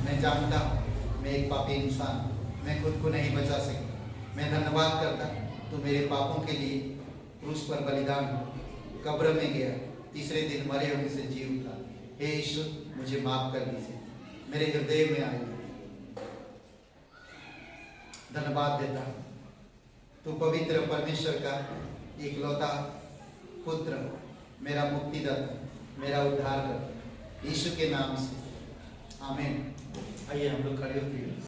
मैं जानता हूँ मैं एक पापी इंसान, मैं खुद को नहीं बचा सकता। मैं धन्यवाद करता, तो मेरे पापों के लिए क्रूस पर बलिदान कब्र में गया, तीसरे दिन मरे उनसे जी उठा। हे यीशु, मुझे माफ कर दीजिए, मेरे हृदय में आइए। धन्यवाद देता हूँ, तू पवित्र परमेश्वर का इकलौता पुत्र, मेरा मुक्तिदाता, मेरा उद्धार कर, यीशु के नाम से, आमीन। आइए हम लोग खड़े होते हैं।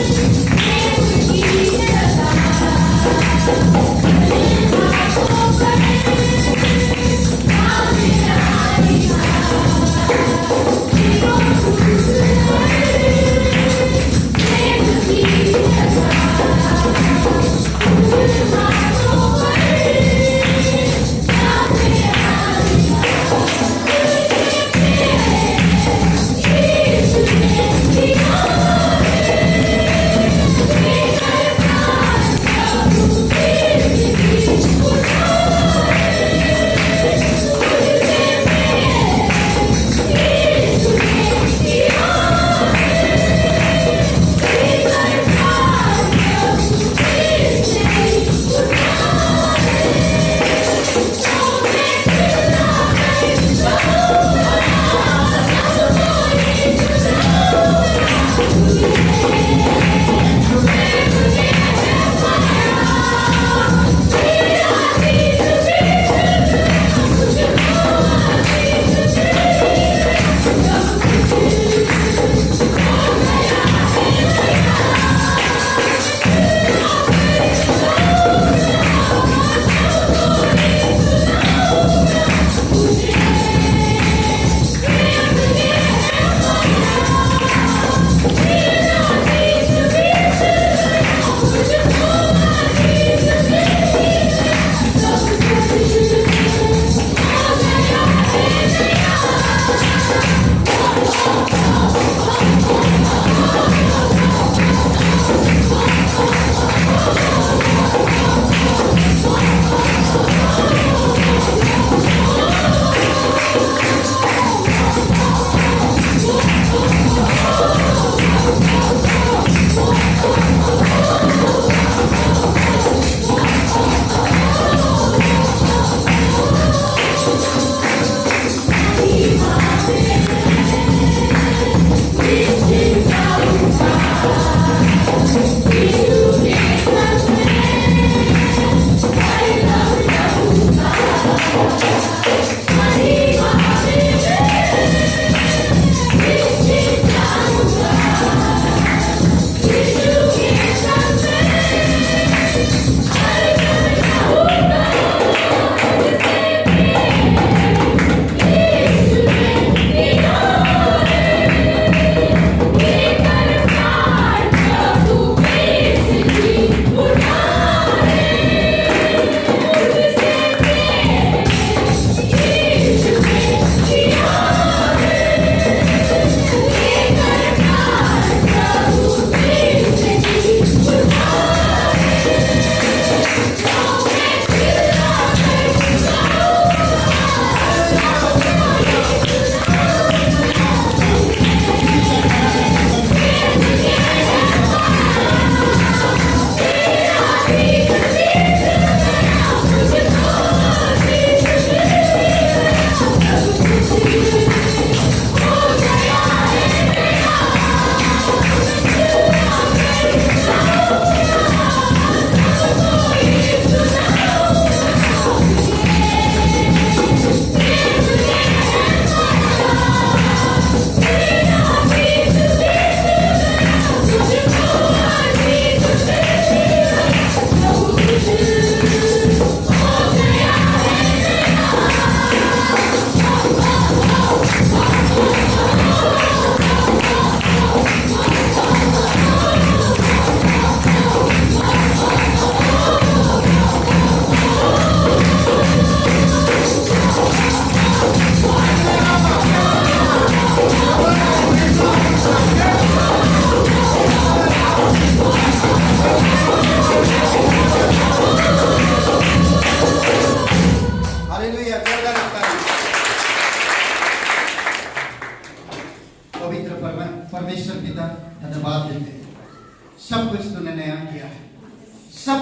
Thank you.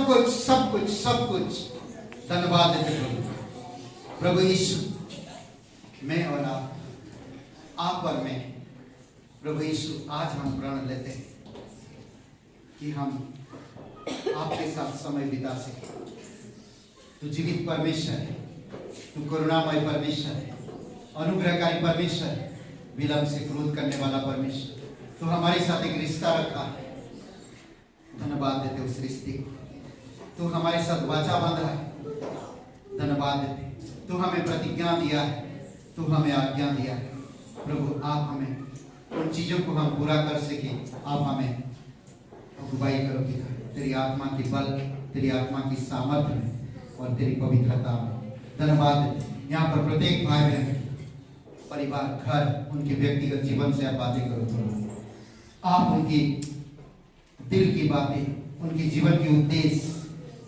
सब कुछ धन्यवाद देते प्रभु यीशु। मैं और आप और मैं प्रभु यीशु, आज हम प्रण लेते हैं कि हम आपके साथ समय बिता सके। तू जीवित परमेश्वर है, तू करुणामय परमेश्वर है, अनुग्रहकारी परमेश्वर है, विलंब से क्रोध करने वाला परमेश्वर। तू हमारे साथ एक रिश्ता रखा है, धन्यवाद देते उस रिश्ते को। तू हमारे साथ वाचा बांधा है, धन्यवाद देते। तू हमें प्रतिज्ञा दिया है, तू हमें आज्ञा दिया है। प्रभु आप हमें उन चीजों को हम पूरा कर सके, आप हमें अगुवाई करो पिता। तेरी आत्मा की बल, तेरी आत्मा की सामर्थ्य में और तेरी पवित्रता में धन्यवाद देते। यहाँ पर प्रत्येक भाई बहन, परिवार, घर, उनके व्यक्तिगत जीवन से आप बातें करो प्रभु। आप उनकी दिल की बातें, उनके जीवन के उद्देश्य,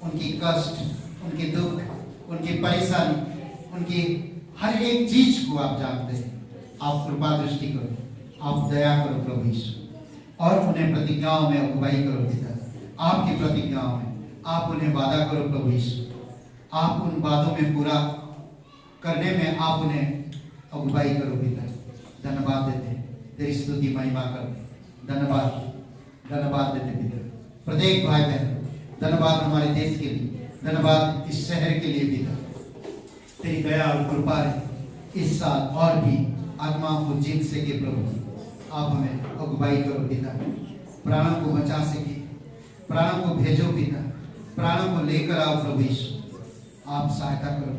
उनकी कष्ट, उनके दुख, उनकी परेशानी, उनकी हर एक चीज को आप जानते हैं। आप कृपा दृष्टि करो, आप दया करो प्रभु यीशु, और उन्हें प्रतिज्ञाओं में अगुवाई करो पिता। आपकी प्रतिज्ञाओं में आप उन्हें वादा करो प्रभु यीशु। आप उन बातों में पूरा करने में आप उन्हें अगुवाई करो पिता। धन्यवाद देते हैं, तेरी स्तुति महिमा करते। धन्यवाद देते पिता। प्रत्येक भाई बहन, धन्यवाद हमारे देश के लिए, धन्यवाद इस शहर के लिए पिता। तेरी दया और कृपा रहे इस साल और भी आत्माओं को जीत सके प्रभु। आप हमें अगुवाई करो पिता, प्राणों को बचा सके, प्राणों को भेजो पिता, प्राणों को लेकर आओ प्रभु यीशु। आप सहायता करो,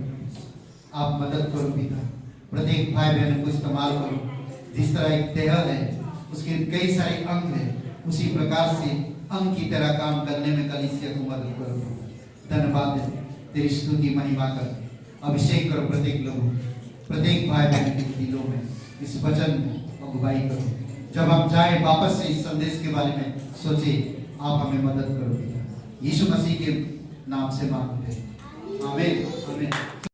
आप मदद करो पिता। प्रत्येक भाई बहन को इस्तेमाल करो। जिस तरह एक देह है, उसके कई सारे अंग है, उसी प्रकार से अंग की तरह काम करने में कलीसिया को मदद करो। धन्यवाद दे, तेरी स्तुति महिमा कर। अभिषेक करो प्रत्येक लोगों, प्रत्येक भाई बहन के दिलों में इस वचन में अगुवाई करो। जब हम जाए वापस से इस संदेश के बारे में सोचे, आप हमें मदद करो पिता। यीशु मसीह के नाम से मांगते हैं, आमीन आमीन।